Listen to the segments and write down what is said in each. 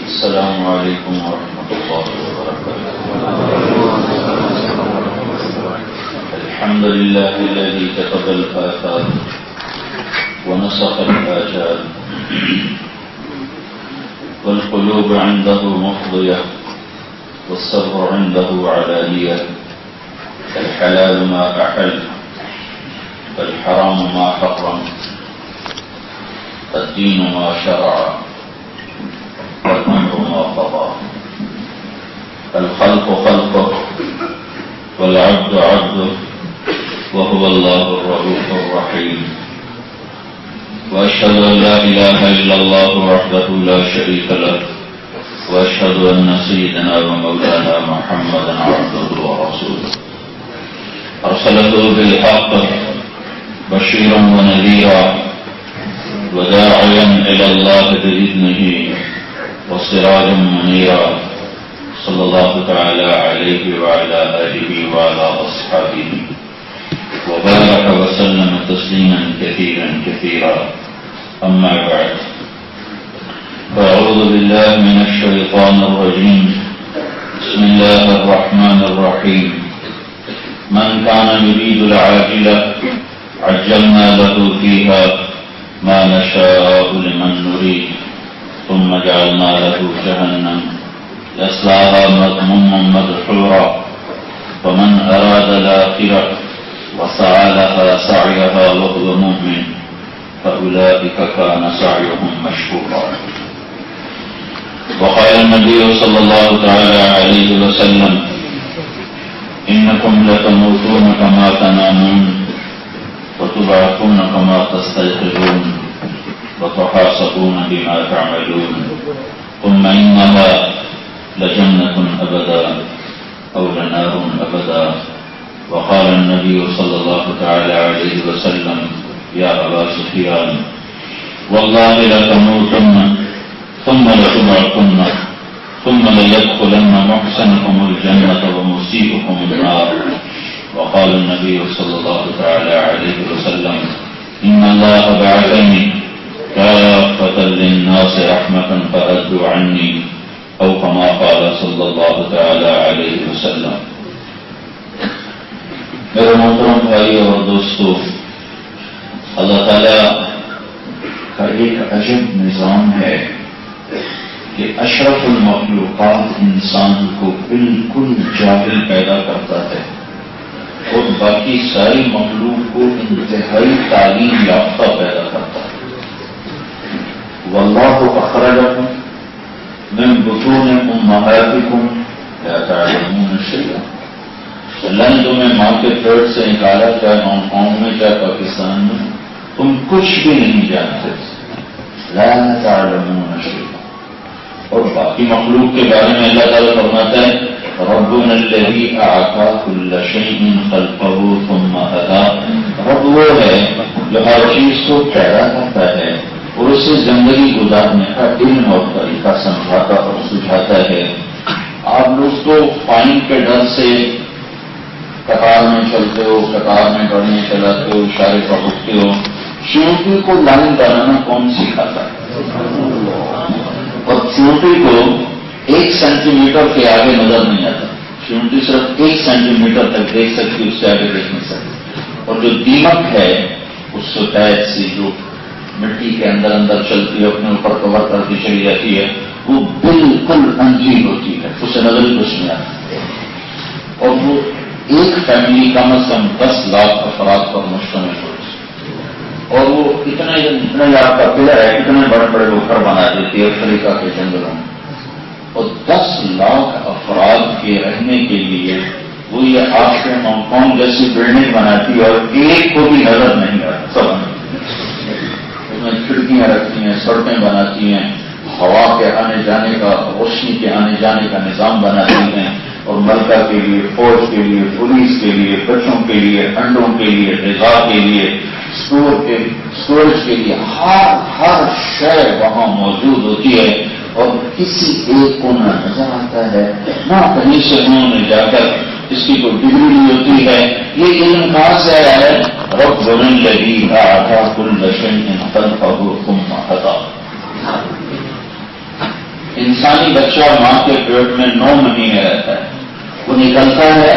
السلام عليكم ورحمة الله وبركاته. الحمد لله الذي كتب الآثار ونسخ الآجال والقلوب عنده مفضية والسر عنده علانية. الحلال ما أحل والحرام ما حرم، الدين ما شرع والأمر ما قضى. الخلق خلقه والعبد عبده وهو الله الرؤوف الرحيم. وأشهد أن لا إله إلا الله وحده لا شريك له، وأشهد أن سيدنا ومولانا محمدا عبده ورسوله أرسله بالحق بشيرا ونذيرا وداعيا إلى الله بإذنه وسراجا منيرا. صلى الله تعالى عليه وعلى آله وعلى أصحابه وبارك وسلم تسليما كثيرا كثيرا. أما بعد، فأعوذ بالله من الشيطان الرجيم. بسم الله الرحمن الرحيم. من كان يريد العاجلة عجلنا له فيها ما نشاء لمن نريد ثم جعلنا له جهنم يصلاها مذموما مدحورا. ومن أراد الآخرة وسعى لها سعيها وهو مؤمن فأولئك كان سعيهم مشكورا. وقال النبي صلى الله تعالى عليه وسلم: إنكم لتموتون كما تنامون وتبعثون كما تستيقظون وتحاسبون بما تعملون، ثم إنها لجنة أبدا أو لنار أبدا. وقال النبي صلى الله تعالى عليه وسلم: يا أبا سفيان والله لتموتن ثم لتبعثن ثم ليدخلن محسنكم الجنة ومسيئكم النار. وقال النبي صلى الله تعالى عليه وسلم: إن الله بعثني كافة للناس رحمة فأدوا عني، أو كما قال صلی اللہ تعالی علیہ وسلم. میرے محترم بھائی اور دوستو، اللہ تعالیٰ کا ایک عجب نظام ہے کہ اشرف المخلوقات انسان کو بالکل جاہل پیدا کرتا ہے اور باقی ساری مخلوق کو انتہائی تعلیم یافتہ پیدا کرتا ہے. واللہ اخرجکم من بطون امہاتکم لا تعلمون شیئا. اللہ نے تمہیں ماں کے پیٹ سے نکالا، چاہے ہانگ کانگ میں چاہے پاکستان میں، تم کچھ بھی نہیں جانتے. لا تعلمون شیئا. اور باقی مخلوق کے بارے میں اللہ تعالیٰ فرماتا ہے: ربنا الذی اعطى كل شيء خلقه ثم هدى. رب وہ ہے جو ہر چیز کو پیدا کرتا ہے اور اسے زندگی گزارنے کا علم اور طریقہ سمجھاتا اور سجھاتا ہے. آپ لوگ تو فائن کے ڈر سے قطار میں چلتے ہو، قطار میں پڑھنے چلاتے ہو، اشارے پکڑتے ہو. چونٹی کو لائن بنانا کون سکھاتا ہے؟ اور چونٹی کو 1 سینٹی میٹر کے آگے نظر نہیں آتا. چونٹی صرف 1 سینٹی میٹر تک دیکھ سکتی، اس سے آگے دیکھ نہیں سکتی. اور جو دیمک ہے اس سفید سی جو مٹی کے اندر اندر چلتی ہے، اپنے اوپر کور کرتی چلی جاتی ہے، وہ بالکل انجی ہوتی ہے، اسے نظر ہی کچھ نہیں آتی. اور وہ ایک فیملی کم از کم 10 لاکھ افراد پر مشتمل ہوتی ہے. اور وہ اتنا یاد کا پلر ہے، اتنے بڑے بڑے وہ گھر بنا دیتی ہے افریقہ کے جنگلوں میں. اور 10 لاکھ افراد کے رہنے کے لیے وہ یہ آپ کے ہانگ کانگ جیسی بلڈنگ بناتی ہے اور ایک کو بھی نظر نہیں آتا. سب کھڑکیاں رکھتی ہیں، سڑکیں بناتی ہیں، ہوا کے آنے جانے کا، روشنی کے آنے جانے کا نظام بناتی ہیں. اور ملکہ کے لیے، فوج کے لیے، پولیس کے لیے، بچوں کے لیے، انڈوں کے لیے، غذا کے لیے، اسٹوریج کے لیے ہر شے وہاں موجود ہوتی ہے. اور کسی ایک کو نہ نظر آتا ہے، نہ کہیں سے انہوں نے جا کر اس کی کوئی ڈگری نہیں ہوتی ہے. یہ علم کہاں سے آیا ہے؟ ربنا الذی اعطى كل شيء خلقه ثم هدى. انسانی بچہ ماں کے پیٹ میں 9 مہینے رہتا ہے، وہ نکلتا ہے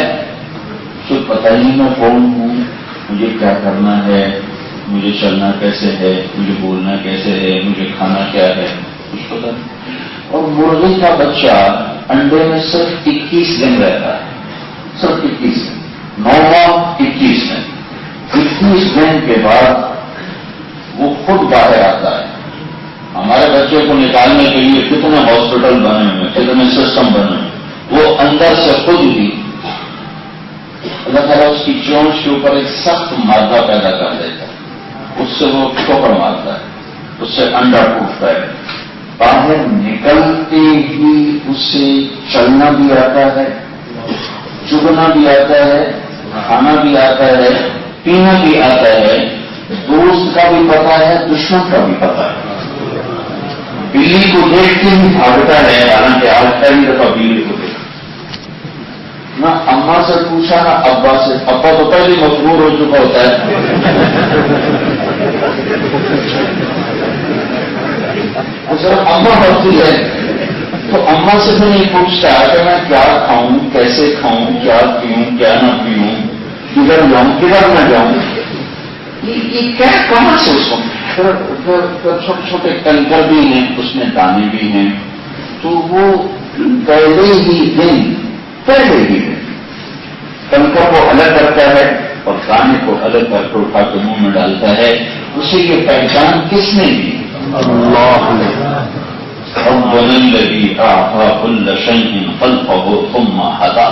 تو پتہ نہیں میں کون ہوں، مجھے کیا کرنا ہے، مجھے چلنا کیسے ہے، مجھے بولنا کیسے ہے، مجھے کھانا کیا ہے، کچھ پتہ نہیں۔ اور مرغی کا بچہ انڈے میں صرف 21 دن رہتا ہے، صرف 21 دن، 9 ماہ 21 دن۔ 21 دن کے بعد وہ خود باہر آتا ہے۔ ہمارے بچے کو نکالنے کے لیے کتنے ہاسپٹل بنے ہوئے، کتنے سسٹم بنے ہوئے، وہ اندر سے خود ہی اللہ تعالیٰ اس کی چونچ کے اوپر ایک سخت مادہ پیدا کر دیتا ہے، اس سے وہ ٹھوکر مارتا ہے، اس سے انڈا ٹوٹتا ہے، باہر نکلتے ہی اسے چلنا بھی آتا ہے، چگنا بھی آتا ہے، کھانا بھی آتا ہے، پینا بھی آتا ہے، دوست کا بھی پتا ہے، دشمن کا بھی پتا ہے۔ بلی کو دیکھ کے ہی بھاگتا ہے، حالانکہ آج پہلی دفعہ بلی کو دیکھا، نہ اماں سے پوچھا نہ ابا سے، ابا تو پہلے مجبور ہو چکا ہوتا ہے، صرف اماں ہوتی ہے تو اماں سے بھی نہیں پوچھتا کہ میں کیا کھاؤں، کیسے کھاؤں، کیا پیوں، کیا نہ پیوں، کدھر جاؤں، کدھر نہ جاؤں، یہ کیا کہاں سے اس کو چھوٹے چھوٹے کنکر بھی ہیں، اس میں دانے بھی ہیں، تو وہ پہلے ہی دن کنکر کو الگ کرتا ہے اور دانے کو الگ کر کے اٹھا کے منہ میں ڈالتا ہے۔ اسے یہ پہچان کس نے دی؟ اللہ نے۔ ربنا الذی اعطى كل شيء خلقه ثم هدى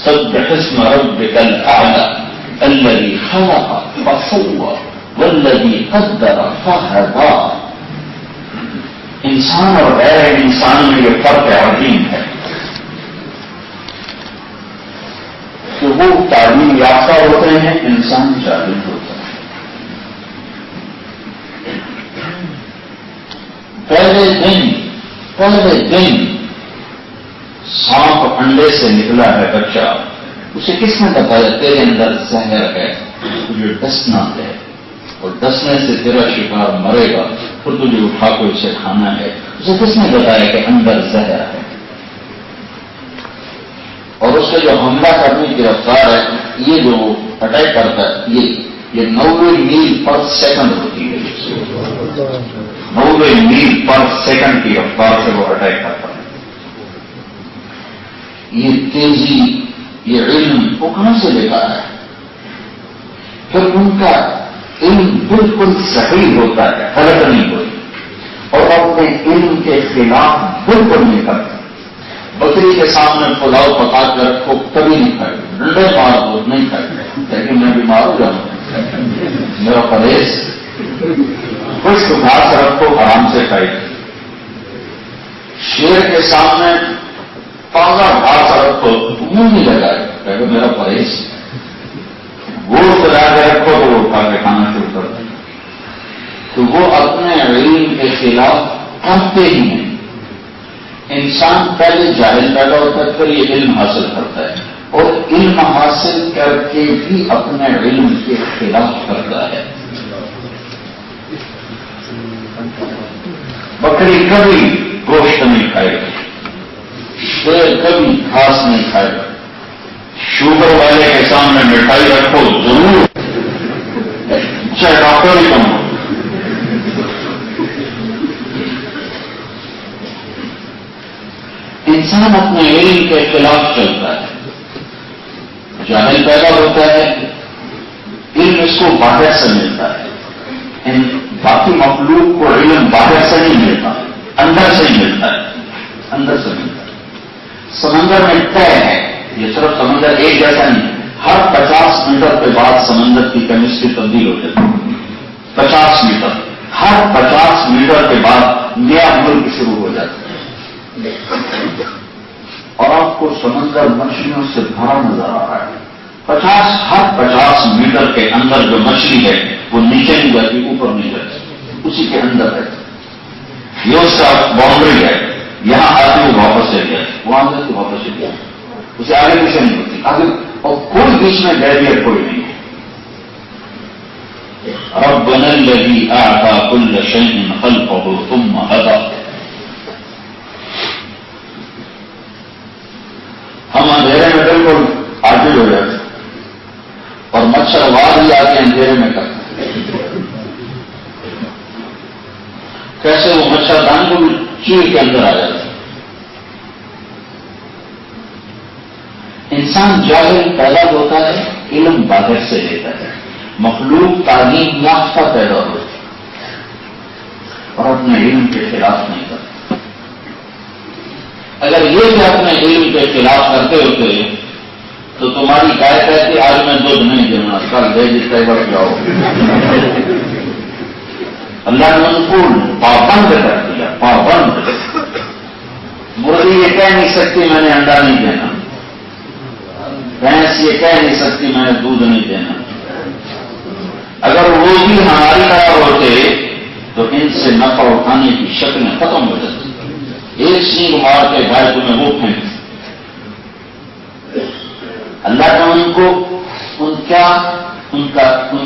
سبح اسم ربك الاعلى الذي خلق فسوى والذي قدر فهدى۔ انسان اور غیر انسان میں یہ فرق عظیم ہے کہ وہ تعلیم یافتہ ہوتے ہیں، انسان جاہل ہوتا ہے۔ پہلے دن سانپ انڈے سے نکلا ہے بچہ، اسے کس نے بتایا تیرے اندر زہر ہے، تجھے ڈسنا ہے اور ڈسنے سے تیرا شکار مرے گا، پھر تجھے اٹھا کے اسے کھانا ہے، اسے کس نے بتایا کہ اندر زہر ہے؟ اور اس سے جو حملہ کرنے کی رفتار ہے، یہ جو اٹیک کرتا ہے، یہ 90 میل پر سیکنڈ ہوتی ہے، 90 میل پر سیکنڈ کی رفتار سے وہ اٹیک کرتا ہے۔ یہ تیزی، یہ علم وہ کہاں سے لے کر ہے؟ پھر ان کا علم بالکل صحیح ہوتا ہے، غلط نہیں ہوتی، اور اپنے علم کے خلاف بالکل نہیں کرتے۔ بکری کے سامنے پلاؤ پکا کر رکھو کبھی نہیں کھائے، ڈنڈے مار دو نہیں کھائے، لیکن میں بیمار ہو جاؤں، میرا پرہیز، خشک گھاس رکھو آرام سے کھائے۔ شیر کے سامنے تازہ گھاس رکھو منہ نہیں لگائے، کہ میرا پرہیز، گوشت لا کے رکھو تو وہ اٹھا کے کھانا شروع کر دیں۔ تو وہ اپنے علم کے خلاف کرتے ہی نہیں۔ انسان پہلے جاہل پیدا ہوتا ہے، پھر یہ علم حاصل کرتا ہے، اور علم حاصل کر کے بھی اپنے علم کے خلاف کرتا ہے۔ بکری کبھی گوشت نہیں کھائے گا، شیر کبھی گھاس نہیں کھائے گا، شوگر والے کے سامنے مٹھائی رکھو ضرور، چاہے ڈاکٹر ہی کم ہو۔ انسان اپنے علم کے خلاف چلتا ہے، جاہل پیدا ہوتا ہے، علم اس کو باہر سے ملتا ہے، باقی مخلوق کو علم باہر سے نہیں ملتا، اندر سے ہی ملتا ہے، اندر سے ملتا ہے۔ سمندر میں طے ہے، یہ صرف سمندر ایک جیسا نہیں، ہر 50 میٹر کے بعد سمندر کی کیمسٹری تبدیل ہو جاتی ہے، 50 میٹر، ہر 50 میٹر کے بعد نیا ملک شروع ہو جاتا ہے، اور آپ کو سمندر مچھلیوں سے بھرا نظر آ رہا ہے۔ ہر 50 میٹر کے اندر جو مچھلی ہے وہ نیچے نہیں جاتی، اوپر نہیں جاتی، اسی کے اندر ہے، یہ اس کا باؤنڈری ہے، یہاں آتی وہ واپس چل جائے، وہاں سے واپس چل جائے، اسے آگے پیچھے نہیں ہوتی آگے، اور کوئی بیچ میں بیریئر کوئی نہیں ہے۔ ربنا الذی اعطى كل شيء خلقه ثم کیسے وہ مچھردانی کو بھی چیر کے اندر آ جاتا ہے. انسان جاہل پیدا ہوتا ہے، علم باہر سے لیتا ہے. مخلوق تعلیم یافتہ پیدا ہوتی ہے اور اپنے علم کے خلاف نہیں کرتا. اگر یہ بھی اپنے علم کے خلاف کرتے ہوتے تو تمہاری گائے کہتی آج میں دودھ نہیں دینا، کل دے جتنے بڑھ جاؤ. اللہ نے ان کو پابند کر دیا، پابند. مرغی یہ کہہ نہیں سکتی میں نے انڈا نہیں دینا، بھینس یہ کہہ نہیں سکتی میں نے دودھ نہیں دینا. اگر وہ بھی ہماری طرح ہوتے تو ان سے نفع اٹھانے کی شکلیں ختم ہو جاتی. ایک سینگ مار کے بھائی تمہیں وہ پھینک. اللہ نے ان کو ان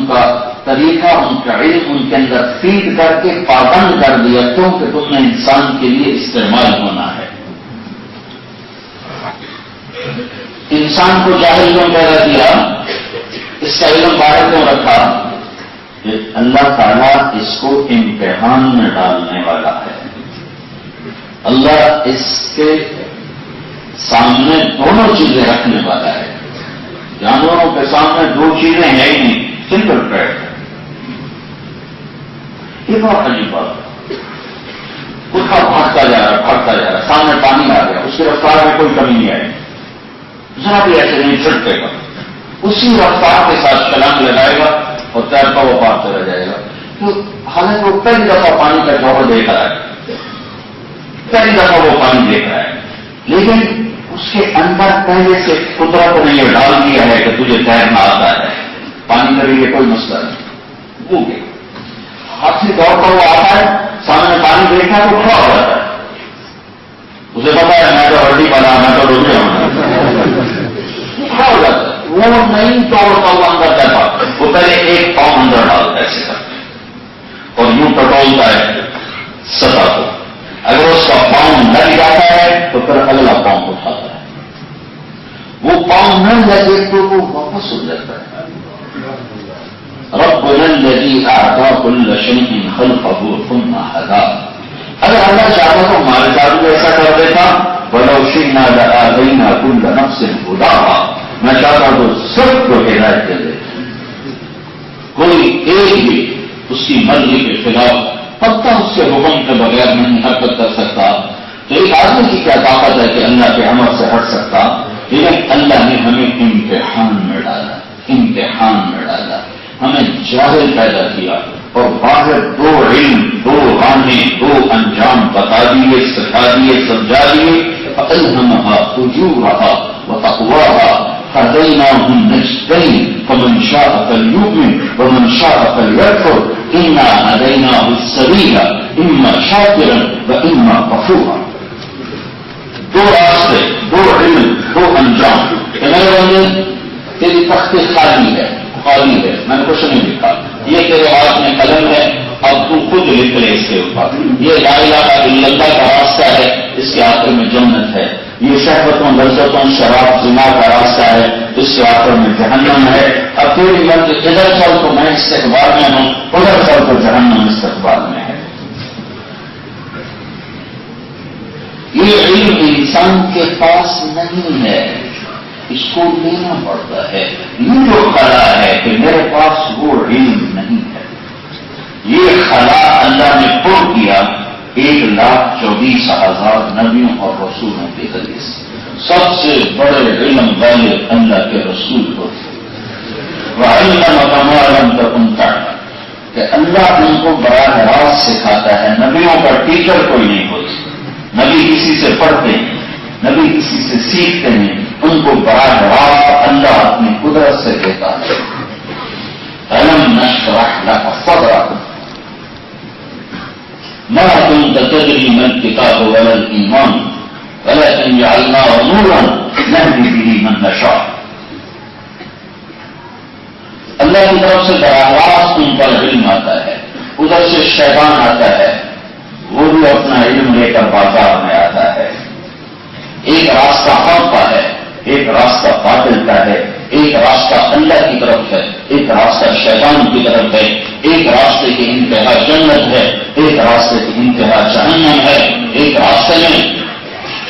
کا طریقہ، ان کا علم ان کے اندر فیڈ کر کے پابند کر دیا کیونکہ تم نے انسان کے لیے استعمال ہونا ہے. انسان کو جاہل کیوں پیدا کیا؟ اس کا علم باہر کیوں رکھا؟ کہ اللہ تعالیٰ اس کو امتحان میں ڈالنے والا ہے. اللہ اس کے سامنے دونوں چیزیں رکھنے والا ہے. جانوروں کے سامنے دو چیزیں ہیں ہی نہیں، سمپل فیکٹ. یہ بہت عجیب بات ہے. کتا بھاگتا جا رہا، سامنے پانی آ گیا، اس کی رفتار میں کوئی کمی نہیں آئی، ذرا بھی ایسے نہیں چھٹکے گا، اسی رفتار کے ساتھ چھلانگ لگائے گا اور تیرتا وہ پار چلا جائے گا. تو حالانکہ وہ پہلی دفعہ پانی کا جوہر دیکھ رہا ہے، پہلی دفعہ وہ پانی دیکھ رہا ہے، لیکن اس کے اندر پہلے سے قدرت نے یہ ڈال دیا ہے کہ تجھے تیرنا آتا ہے، پانی کا لیے کوئی مسئلہ نہیں. وہ گیا ہاتھ سے دوڑتا ہوا آتا ہے، سامنے پانی دیکھا تو کھڑا ہو جاتا ہے. اسے پتا ہے میں تو ہڈی بنا، میں تو ڈوب گیا ہوں، کھڑا ہو جاتا ہے. وہ نہیں توڑتا ہوا اندر جاتا، وہ پہلے ایک پاؤں اندر ڈالتا ہے ایسے کر اور یوں ٹٹولتا ہے سطح کو. اگر اس کا پاؤں لگ جاتا ہے تو پھر اگلا پاؤں اٹھاتا ہے. وہ پاؤں نہ لگے تو وہ واپس ہو جاتا ہے. ربنا الذی اعطى كل شيء خلقه ثم هدى. اگر اللہ چاہتا تو مالدار بھی ایسا کر دیتا. ولو شئنا لآتينا كل نفس هداها. میں چاہتا تو سب کو ہدایت دے دے. کوئی ایک بھی اس کی مرضی کے خلاف پتہ اس کے حکم کے بغیر نہیں حرکت کر سکتا. تو ایک آدمی کی کیا طاقت ہے کہ اللہ کے امر سے ہٹ سکتا؟ لیکن اللہ نے ہمیں امتحان میں ڈالا، امتحان میں ڈالا. ہمیں جاہل پیدا کیا اور باہر دو علم، دو غانے، دو انجام بتا دیے، سکھا دیے، سمجھا دیے. فألهمها فجورها وتقواها هديناهم النجدين فمن شاء فليؤمن ومن شاء فليكفر إنا هديناه السبيل إما شاكرا وإما كفورا. دو راستے، دو علم، دو انجام. کہ میرے بندے تیری تختی خالی ہے، خالی ہے، میں نے کچھ نہیں لکھا. یہ تیرے ہاتھ میں قلم ہے، اب تو خود لکھ لے اس کے اوپر. یہ لا الہ الا اللہ کا راستہ ہے، اس کے آخر میں جنت ہے. یہ شہوتوں، لذتوں، شراب، زنا کا راستہ ہے، اس کے آخر میں جہنم ہے. اب تیری مرضی ادھر چل تو میں استقبال میں ہوں، ادھر چل تو جہنم استقبال میں ہے. یہ علم انسان کے پاس نہیں ہے، اس کو لینا پڑتا ہے. یہ جو خلا ہے کہ میرے پاس وہ علم نہیں ہے، یہ خلا اللہ نے پر کیا 1,24,000 نبیوں اور رسولوں کے ذریعے سے. سب سے بڑے علم والے اللہ کے رسول ہوتے. وَعَلَّمَكَ مَا لَمْ تَكُنْ تَعْلَمْ. کہ اللہ ان کو براہ راست سکھاتا ہے. نبیوں کا ٹیچر کوئی نہیں ہوتا. نبی کسی سے پڑھتے ہیں، نبی کسی سے سیکھتے ہیں، ان کو براہ راست اللہ اپنی قدرت سے دیتا ہے. أَلَمْ نَشْرَحْ لَكَ صَدْرَكَ ما كنت تدري ما الكتاب ولا الإيمان ولكن جعلناه نورا نهدي به من نشاء. اللہ کی طرف سے براہ راست ان پر علم آتا ہے. ادھر سے شیطان آتا ہے، وہ بھی اپنا علم لے کر بازار میں آتا ہے. ایک راستہ حق کا ہے، ایک راستہ باطل کا ہے، ایک راستہ اللہ کی طرف ہے. ایک راستہ شیطان کی طرف ہے، ایک راستے کی انتہا جنت ہے، ایک راستے کی انتہا جہنم ہے، ایک راستے میں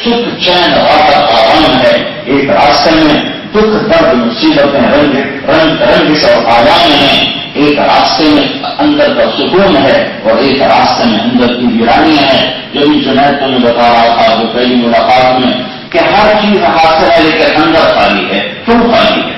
سکھ چین راحت آرام ہے، ایک راستے میں دکھ درد مصیبتیں رنگش اور آرام ہیں، ایک راستے میں اندر کا سکون ہے اور ایک راستے میں اندر کی ویرانی ہے۔ جو بھی جنید تمہیں بتا رہا تھا جو پہلی ملاقات میں کہ ہر چیز حاصل ہے لیکن اندر خالی ہے۔ کیوں خالی ہے؟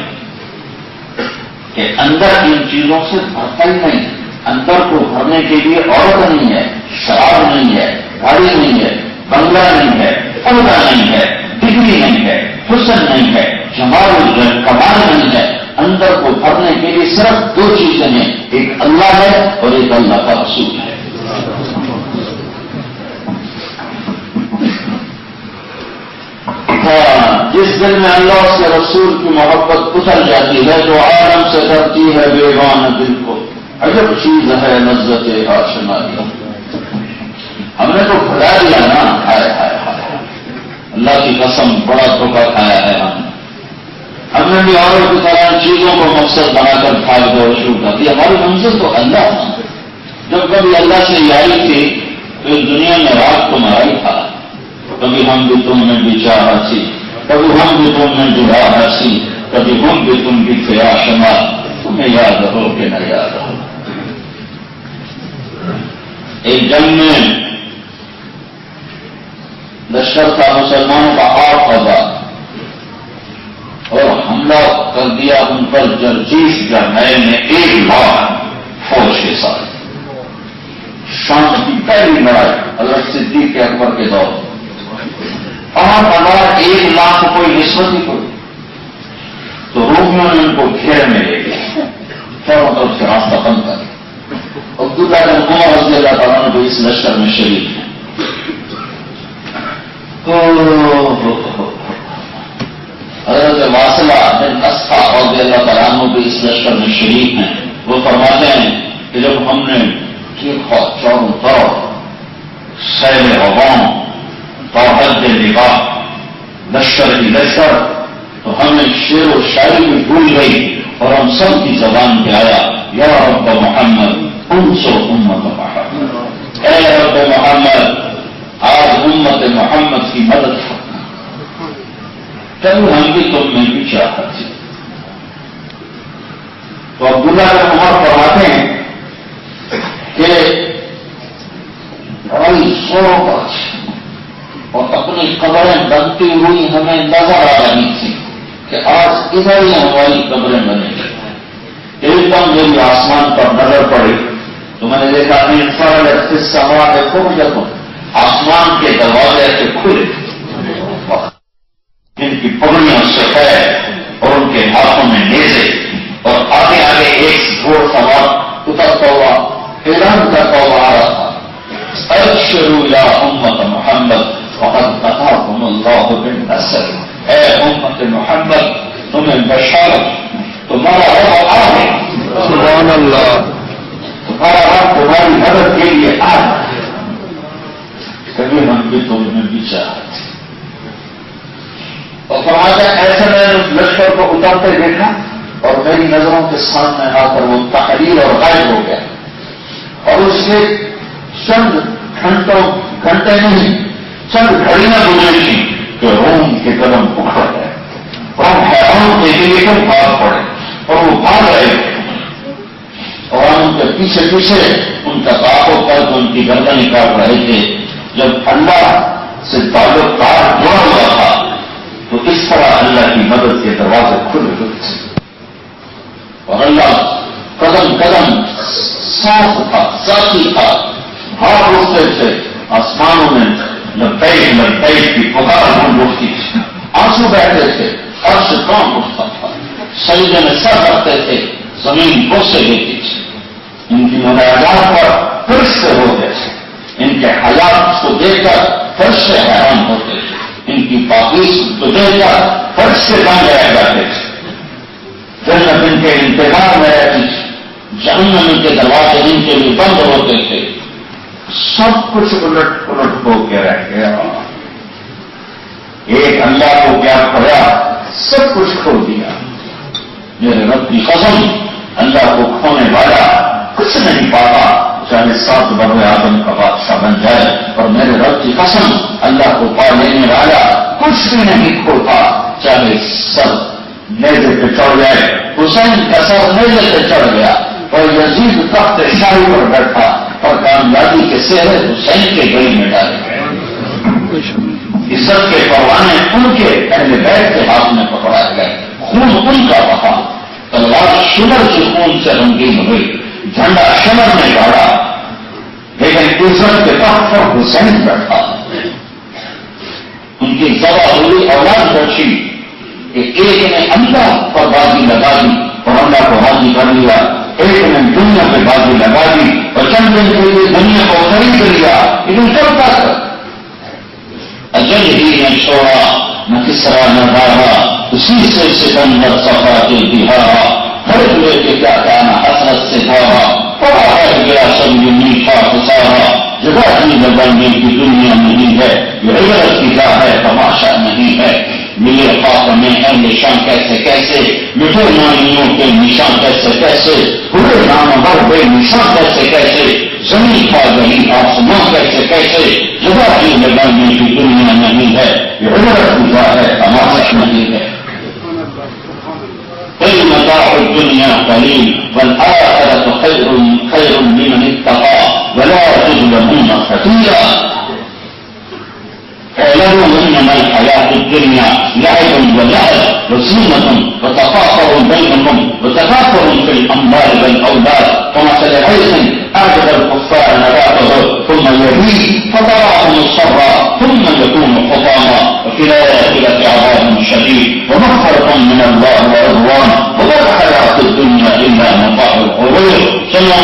کہ اندر ان چیزوں سے بھرتا ہی نہیں، اندر کو بھرنے کے لیے عورت نہیں ہے، شراب نہیں ہے، گاڑی نہیں ہے، بنگلہ نہیں ہے، عہدہ نہیں ہے، ڈگری نہیں ہے، حسن نہیں ہے، جمال کمال نہیں ہے۔ اندر کو بھرنے کے لیے صرف دو چیزیں ہیں، ایک اللہ ہے اور ایک اللہ کا رسول ہے۔ جس دل میں اللہ اس کے رسول کی محبت اتر جاتی ہے تو عالم سے کرتی ہے بیگانہ دل کو، عجب چیز ہے لذت آشنائی۔ ہم نے تو بھلا دیا نا، ہائے ہائے ہائے، اللہ کی قسم بڑا دھوکہ کھایا ہے ہم نے بھی اوروں کی طرح چیزوں کو مقصد بنا کر بھاگ دوڑ شروع کر دی۔ ہماری منزل تو اللہ ہے۔ جب کبھی اللہ سے یاری تھی تو اس دنیا میں رات کو مرائی تھا، کبھی ہم بھی تم میں بھی چاہ سی، کبھی ہم بھی تم میں بھی راہ سی، کبھی ہم بھی تم بھی تھے آشنا، تمہیں یاد ہو کہ نہ یاد ہو۔ ایک جنگ میں لشکر تھا مسلمانوں کا 8,000 اور حملہ کر دیا ان پر جرجیش جرنیل نے 1,00,000 فوج کے ساتھ۔ شام کی پہلی لڑائی حضرت صدیق کے اکبر کے دور، 8,000 1,00,000 کو کوئی نسبت ہی کوئی، تو رومیوں نے ان کو گھیرے میں لے گیا، چاروں طرف سے راستہ بند کر دیا۔ عبداللہ بن عمر رضی اللہ تعالیٰ نے اس لشکر میں شریک ہیں۔ حضرت واصلہ بن اسقع رضی اللہ تعالیٰ عنہ بھی اس لشکر میں شریک ہیں۔ وہ فرماتے ہیں کہ جب ہم نے دیکھا چاروں طرف سیل عوام توحد نگاہ لشکر کی لشکر، تو ہمیں شعر و شاعری بھی بھول گئی اور ہم سب کی زبان پہ آیا یا رب محمد انصر امت محمد، اے رب محمد آج امت محمد کی مدد کرنا۔ کبھی ہم بھی تم میں بھی چاہت تھی۔ تو عبداللہ بن عمر فرماتے ہیں کہ بڑی زوروں پر اور اپنی قبریں بنتی ہوئی ہمیں نظر آ رہی تھی کہ آج ادھر ہی ہماری قبریں بنے گی۔ ایک دم میری آسمان پر نظر پڑی تو میں نے دیکھا سما کے خوب جب آسمان کے دروازے سے کھلے، جن کی پگڑیاں سفید اور ان کے ہاتھوں میں نیزے، اور آگے آگے ایک گھوڑ سوار اترتا ہوا اعلان کرتا ہوا آ رہا تھا، ابشروا یا امت محمد فقد اتاکم اللہ بالنصر، اے امت محمد تمہیں بشارت، تمہارا رب آ ہے، سبحان اللہ، تمہارا رب تمہاری مدد کے لیے آ ہے۔ کبھی ہم بھی تم میں بھی چاہتے اور فرماتے ہیں ایسے میں نے اس لشکر کو اترتے دیکھا اور میری نظروں کے سامنے آ کر وہ تحریر اور غائب ہو گیا، اور اس کے چند گھنٹے نہیں چند گھڑیاں گزری تھیں کہ روم کے قدم اکھڑ گئے اور حیران کے لیے کیوں بھاگ پڑے، اور وہ بھاگ رہے تھے اور ان کے پیچھے پیچھے ان کا تعاقب کر کے ان کی گردنیں کاٹ رہے تھے۔ جب اللہ سے تعلق جڑا ہوا تھا تو اس طرح اللہ کی مدد کے دروازے کھلے ہوئے تھے اور اللہ قدم قدم ساتھ تھا، ساتھی تھا، بھاگ اٹھتے تھے، آسمانوں میں لبیک لبیک کی پکار گونج اٹھتی تھی، آنسو بیٹھتے تھے، عرش کانپ اٹھتا تھا، سجدے میں سر رکھتے تھے، زمین بوسے لیتی تھی، ان کی مناجات پر فرشتے ہوتے تھے، ان کے حالات کو دیکھ کر فرشتے حیران ہوتے تھے، ان کی پاکیز کو دیکھ کر فرشتے بند رہ جاتے تھے، جنت ان کے انتظار میں رہتی تھی، جہنم ان کے دروازے ان کے لیے بند ہوتے تھے، سب کچھ الٹ پلٹ ہو کے رہ گیا۔ ایک اللہ کو کیا کھویا، سب کچھ کھو دیا۔ میرے رب کی قسم اللہ کو کھونے والا کچھ نہیں پاتا، چاہے 7 بڑے آدم کا بادشاہ بن جائے، اور میرے رب کی قسم اللہ کو پا لینے والا کچھ بھی نہیں کھوتا، چاہے سب نیزے پہ چڑھ جائے۔ حسین کا سر نیزے پہ چڑھ گیا اور یزید تخت شاہی پر بیٹھا اور کامیابی کے سہرے حسین کے گلی میں ڈالے گئے۔ عزت کے پروانے ان کے اہل بیت کے ہاتھ میں پکڑا گئے، خون ان کا بہا، تلوار شمر کے خون سے رنگین ہوئی، جھنڈا شمر نے گاڑا، لیکن عزت کے تخت پر حسین بیٹھا۔ ان کی ذبح ہوئی اولاد بچی کہ ایک نے اللہ پر بازی لگا دی اور اللہ کو راضی کر لیا، ایک نے دنیا پہ بازی لگا دی اور چند دن کے لیے دنیا کو خرید لیا، لیکن چلتا تھا۔ اجل ہی نے چھوڑا نہ کسرا نہ دارا، اسی سے سکندر صفا کے بہارا، ہر ہوئے کہ کیا کہنا حسرت سے دھارا، پڑا رہ گیا سب یہ میٹھا خسارا، جگہ کی لگانے کی دنیا نہیں ہے، یہ عبرت کی جا ہے تماشا نہیں ہے۔ ملے خاک میں ہے نشان کیسے کیسے، مٹھے نامیوں کے نشان کیسے کیسے، پورے نام بھر بے نشان کیسے کیسے، زمین کھا گئی آسمان کیسے کیسے، جگہ کی لگانے کی دنیا نہیں ہے، یہ عبرت کی جا ہے تماشا نہیں ہے۔ قل متاع الدنيا قليل والآخرة خير لمن اتقى ولا تظلمون فتيلا اعلموا انما الحياة الدنيا لعب ولهو وزينة وتفاخر بينكم وتفاخر في الاموال والاولاد كمثل غيث اعجب الكفار نباته ثم يهيج فتراه مصفرا ثم يكون حطاما وفي الاخرة عذاب شديد ومغفرة من الله ورضوان وما الحياة الدنيا الا متاع الغرور۔ سنو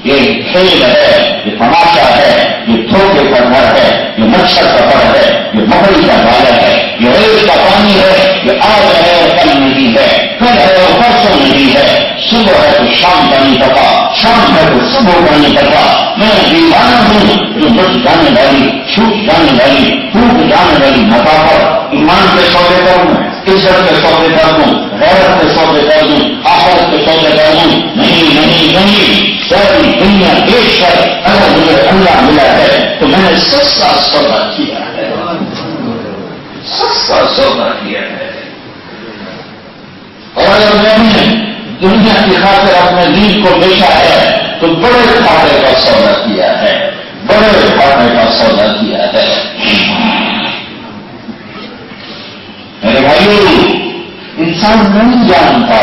یہ کھیل ہے، یہ تماشا ہے، یہ دھوکے کا گھر ہے، یہ مچھر کا گھر ہے، یہ مکڑی کا گالا ہے، یہ ریت کا پانی ہے، یہ آج ہے اور کل نہیں ہے، کل ہے اور پرسوں نہیں ہے، صبح ہے تو شام کا نہیں پتا، شام ہے تو صبح کا نہیں پتا۔ میں دیوانہ ہوں جو مٹ جانے والی، چھوٹ جانے والی، ٹوٹ جانے والی متا پر ایمان کے سودے کروں، عزت کے سودے کر دوں، غیرت کے سودے کر دوں، آخرت کے سودے کر دوں، نہیں نہیں نہیں، ساری دنیا دیش ہے، اگر مجھے اللہ ملا ہے تو میں نے سستا سودا کیا ہے، سستا سودا کیا ہے۔ اور اگر میں نے دنیا کی خاطر اپنے دین کو بیچا ہے تو بڑے گھاٹے کا سودا کیا ہے، بڑے گھاٹے کا سودا کیا ہے۔ میرے بھائیو، انسان نہیں جانتا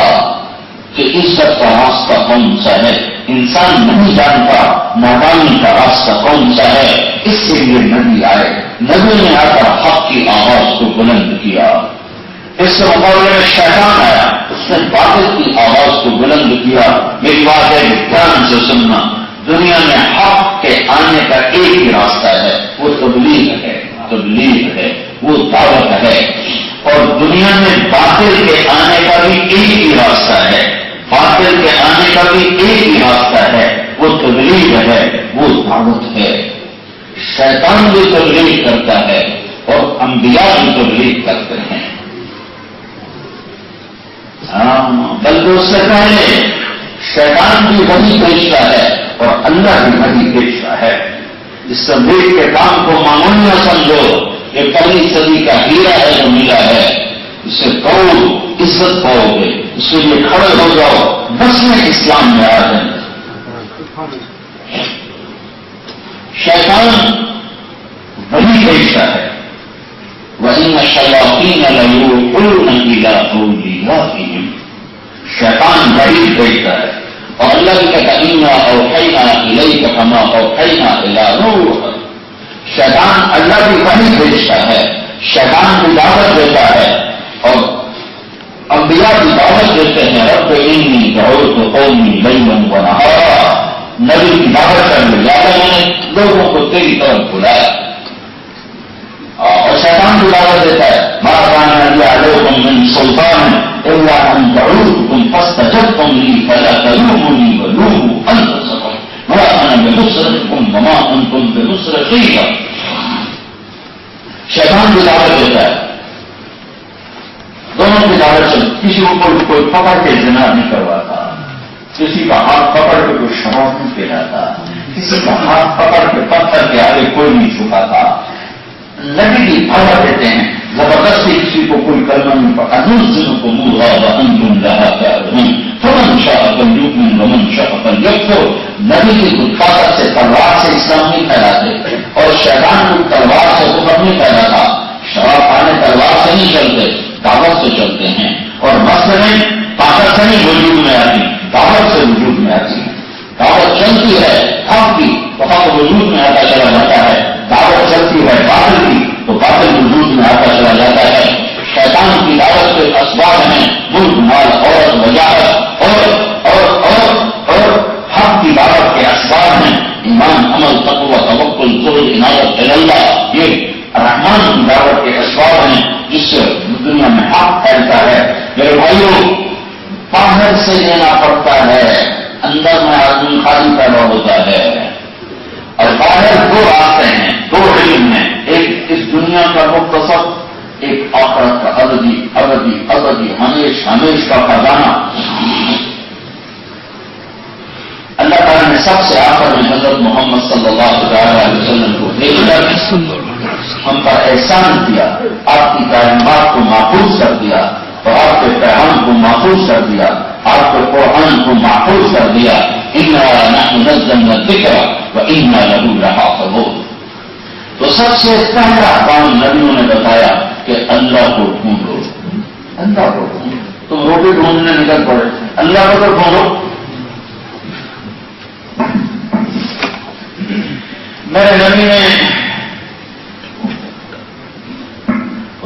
کہ عزت کا راستہ کون سا ہے، انسان نہیں جانتا نادانی کا راستہ کون سا ہے، اس کے لیے نبی آئے، نبی نے آ کر حق کی آواز کو بلند کیا۔ اس کے مقابلے میں شیطان آیا، اس نے باطل کی آواز کو بلند کیا۔ میری بات ہے دھیان سے سننا، دنیا میں حق کے آنے کا ایک ہی راستہ ہے، وہ تبلیغ ہے، تبلیغ ہے، وہ دعوت ہے، اور دنیا میں باطل کے آنے کا بھی ایک ہی راستہ ہے، باطل کے آنے کا بھی ایک ہی راستہ ہے، وہ تبلیغ ہے، وہ دعوت ہے۔ شیطان بھی تبلیغ کرتا ہے اور انبیاء بھی تبلیغ کرتے ہیں، بلکہ اس سے پہلے شیطان بھی وہی بیچتا ہے اور اللہ بھی وہی بیچتا ہے۔ اس تبلیغ کے کام کو معمولی نہ سمجھو، یہ پہلی صدی کا ہیرا ہے جو ملا ہے، اسے کرو عزت پاؤ گے، اس کے لیے کھڑے ہو جاؤ، بس میں اسلام میں آ جائیں۔ شیطان وہی بیچتا ہے، وَإِنَّ الشَّيَاطِينَ لَيُوحُونَ إِلَىٰ أَوْلِيَائِهِمْ، شیطان وہی بیچتا ہے، اور اللہ کی کہتا ہے إِنَّا أَوْحَيْنَا إِلَيْكَ كَمَا أَوْحَيْنَا إِلَىٰ نُوحٍ۔ شیطان اللہ بھی وہی بیچتا ہے، شیطان بھی دعوت دیتا ہے، اور انبیاء بھی دعوت دیتے ہیں، رب انی دعوت قومی لیلا ونہارا، نبی کی دعوت کر لی، یا میں نے لوگوں کو تیری طرف بلایا، اور شیطان بھی دعوت دیتا ہے، ما کان لی علیکم من سلطان الا ان دعوتکم فاستجبتم لی فلا تلومونی ولوموا انفسکم ما انا بمصرخکم وما انتم بمصرخی۔ شیطان بھی دعوت دیتا ہے، دونوں دونوں کی دعوت چل، کسی کو کوئی پکڑ کے زنا نہیں کرواتا، کسی کا ہاتھ پکڑ کے کوئی شراب نہیں پلاتا، کسی کا ہاتھ پکڑ کے پتھر کے آگے کوئی نہیں جھکاتا، نبی کی دعوت دیتے ہیں، زبردستی کسی کو کوئی کلمہ نہیں پڑھا، فمن شاء فلیؤمن ومن شاء فلیکفر۔ نبی کی طاقت سے تلوار سے اسلام نہیں پھیلاتے، اور شیطان کو تلوار سے حکم نہیں پھیلاتا، شراب پانے تلوار سے نہیں چلتے، دعوت سے چلتے ہیں، اور مسئلے طاقت سے نہیں وجود میں آتی، دعوت سے وجود میں آتی ہے۔ دعوت چلتی ہے حق کی تو حق وجود میں آتا چلا جاتا ہے، دعوت چلتی ہے باطل کی تو باطل وجود میں آتا چلا جاتا ہے۔ شیطان کی دعوت کے اسباب ہیں ملک، مال، عورت، وجاہت، اور حق کی دعوت کے اسباب ہیں ایمان، عمل، تقوی، توکل، زہد، عنایت اللہ۔ یہ رحمان کی دعوت کے اسباب ہیں جس سے دنیا میں حق پھیلتا ہے۔ میرے بھائیوں، باہر سے لینا پڑتا ہے، اندر میں آدمی خالی پیدا ہوتا ہے، اور باہر دو راستے ہیں، دو علم ہیں، ایک اس دنیا کا مختصر، ایک آخرت کا ابدی ابدی ابدی ہمیش ہمیش کا خزانہ۔ اللہ تعالیٰ نے سب سے آخر میں حضرت محمد صلی اللہ علیہ وسلم کو بھیج کر ہم پر احسان کیا، آپ کی تعلیمات کو محفوظ کر دیا، اور آپ کے پیغام کو محفوظ کر دیا، آپ کے قرآن کو محفوظ کر دیا۔ اِنَّا نَحْنُ نَزَّلْنَا الذِّكْرَ وَإِنَّا لَهُ لَحَافِظُونَ۔ تو سب سے پہلا کام نبیوں نے بتایا کہ اللہ کو ڈھونڈو، اللہ کو ڈھونڈو۔ تم روٹی ڈھونڈنے نکل پڑے، اللہ کو تو ڈھونڈو۔ میرے نبی نے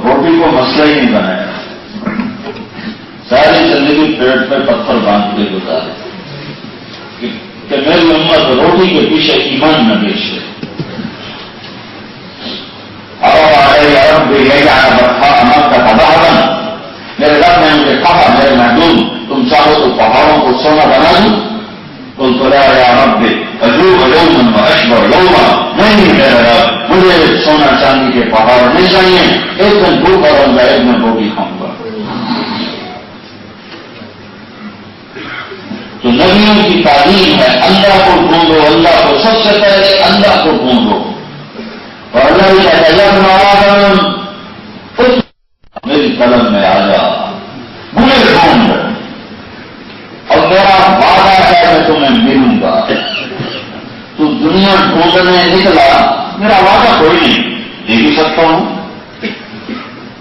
روٹی کو مسئلہ ہی نہیں بنایا، ساری زندگی پیٹ پہ پتھر باندھ کے گزارے کہ میری امت روٹی کے پیچھے ایمان نہ بیچے۔ میرے رب نے مجھے کہا، میرے محبوب تم چاہو تو پہاڑوں کو سونا بنا دوں، قلت لا یا رب اجوب یوما واشبع یوما۔ نہیں میرے رب، مجھے سونا چاندی کے پہاڑ نہیں چاہیے، ایک دن بھوکا رہوں گا، ایک دن روٹی کھاؤں گا۔ تو نبیوں کی تعلیم ہے اللہ کو ڈھونڈو، اللہ کو سب سے پہلے اللہ کو ڈھونڈو۔ اور اللہ یہ کہتا ہے ابن آدم میری قلم میں آ جا، مجھے ڈھونڈ، اور میرا وعدہ ہے میں تمہیں ملوں گا۔ تو دنیا ڈھونڈنے نکلا، میرا وعدہ کوئی نہیں، دے بھی سکتا ہوں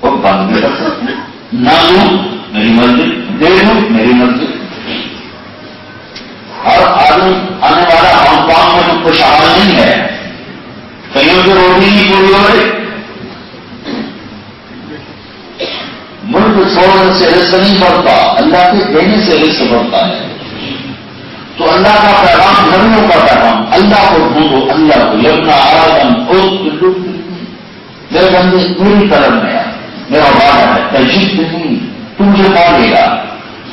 اور بند بھی کر سکتا ہوں، نہ دوں میری مرضی، دے دوں میری مرضی۔ ہر آدمی آنے والا ہانگ کانگ میں تو خوشحال نہیں ہے، کہیں تو روٹی نہیں پوری ہو رہی، ملک چھوڑنے سے رزق نہیں بڑھتا، اللہ کے دینے سے رزق بڑھتا ہے۔ تو اللہ کا پیغام، نبیوں کا پیغام، اللہ کو ڈھونڈو، اللہ کو۔ یبنا آدم میرے بندے میری طرف میں ہے، میرا وعدہ ہے، تجید نہیں، تم مجھے پا لے گا۔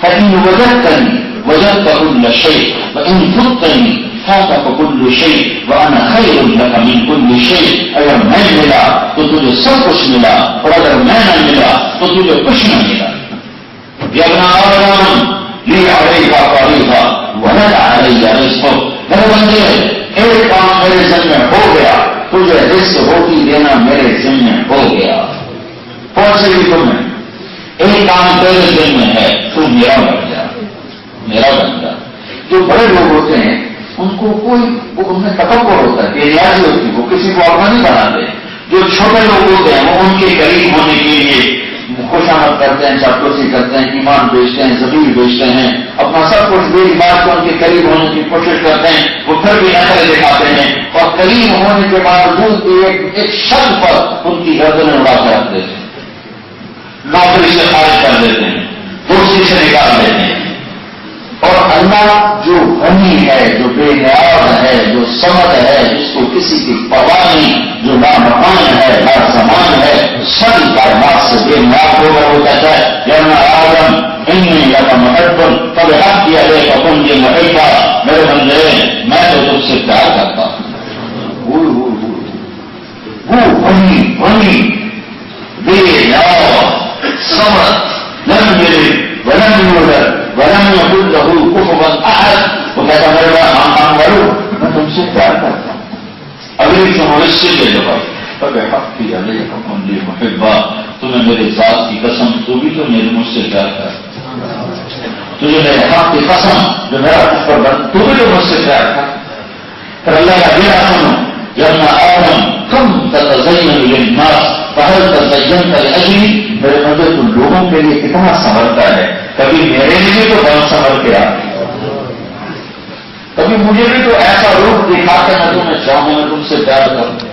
فإن وجدتني وجدت كل شيء وإن فتني فاتك كل شيء وأنا خير لك من كل شيء۔ اگر میں ملا تو تجھے سب کچھ ملا، اور اگر میں نہ ملا تو تجھے کچھ نہ ملا۔ یا ابن آدم لی علیک فریضہ ولک علی رزق۔ میرے بندے ایک کام میرے ذمہ ہو گیا، تجھے رزق روٹی دینا میرے ذمہ ہو گیا۔ کون سی بھی تمہیں ایک کام تیرے ذمہ ہے، تو میرا بن جا، میرا بن جا۔ جو بڑے لوگ ہوتے ہیں ان کو ان میں تکبر ہوتا ہے، بے نیازی ہوتی ہے، وہ کسی کو اپنا نہیں بناتے۔ جو چھوٹے لوگ ہوتے ہیں وہ ان کے قریب ہونے کے لیے خوشامد کرتے ہیں، چاپلوسی کرتے ہیں، ایمان بیچتے ہیں، زمین بیچتے ہیں، اپنا سب کچھ میری بات کو ان کے قریب ہونے کی کوشش کرتے ہیں، وہ پھر بھی نظریں دکھاتے ہیں، اور قریب ہونے کے باوجود بھی ایک شرط پر ان کی گردنیں اڑا کے رکھ دیتے ہیں، نوکری سے خارج کر دیتے ہیں، کرسی سے نکال دیتے ہیں۔ اور اللہ جو غنی ہے، جو بے نیاز ہے، جو سمد ہے، جس کو کسی کی پرواہ نہیں، جو لامکان ہے، لازمان ہے، سب کائنات سے بے نیاز ہو کر وہ کہتا ہے یا ابن آدم انی لک محب فبحق علیک کن لی محبا۔ میرے بندے میں تو تجھ سے پیار کرتا ہوں۔ وہ غنی بے نیاز سمد، تمہیں اس سے یہ جواب فبحق علیکم لی محبا، تمہیں میرے ذات کی قسم تو بھی تو میرے مجھ سے پیار کر، تجھے میرے حق کی قسم جو میرا کفر بند تو بھی تو مجھ سے پیار کر۔ پھر اللہ کا یہ سنو یا آدم کم تتزین للناس فہل تزینت لاجلی، میرے بندے تم لوگوں کے لیے کتنا سنورتا ہے، کبھی میرے لیے تو بہت سنور کے آ، کبھی مجھے بھی تو ایسا روپ دکھا کے میں تمہیں چاہوں، میں تم سے پیار کروں۔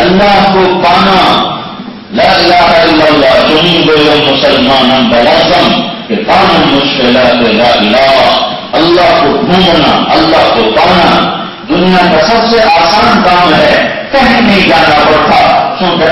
اللہ کو پانا، لا الہ الا اللہ، تمہیں گویا مسلمان بلازم کہ پانا مشکلات لا الہ، اللہ کو ڈھونڈنا، اللہ کو پانا دنیا کا سب سے آسان کام ہے، کہیں نہیں جانا پڑتا،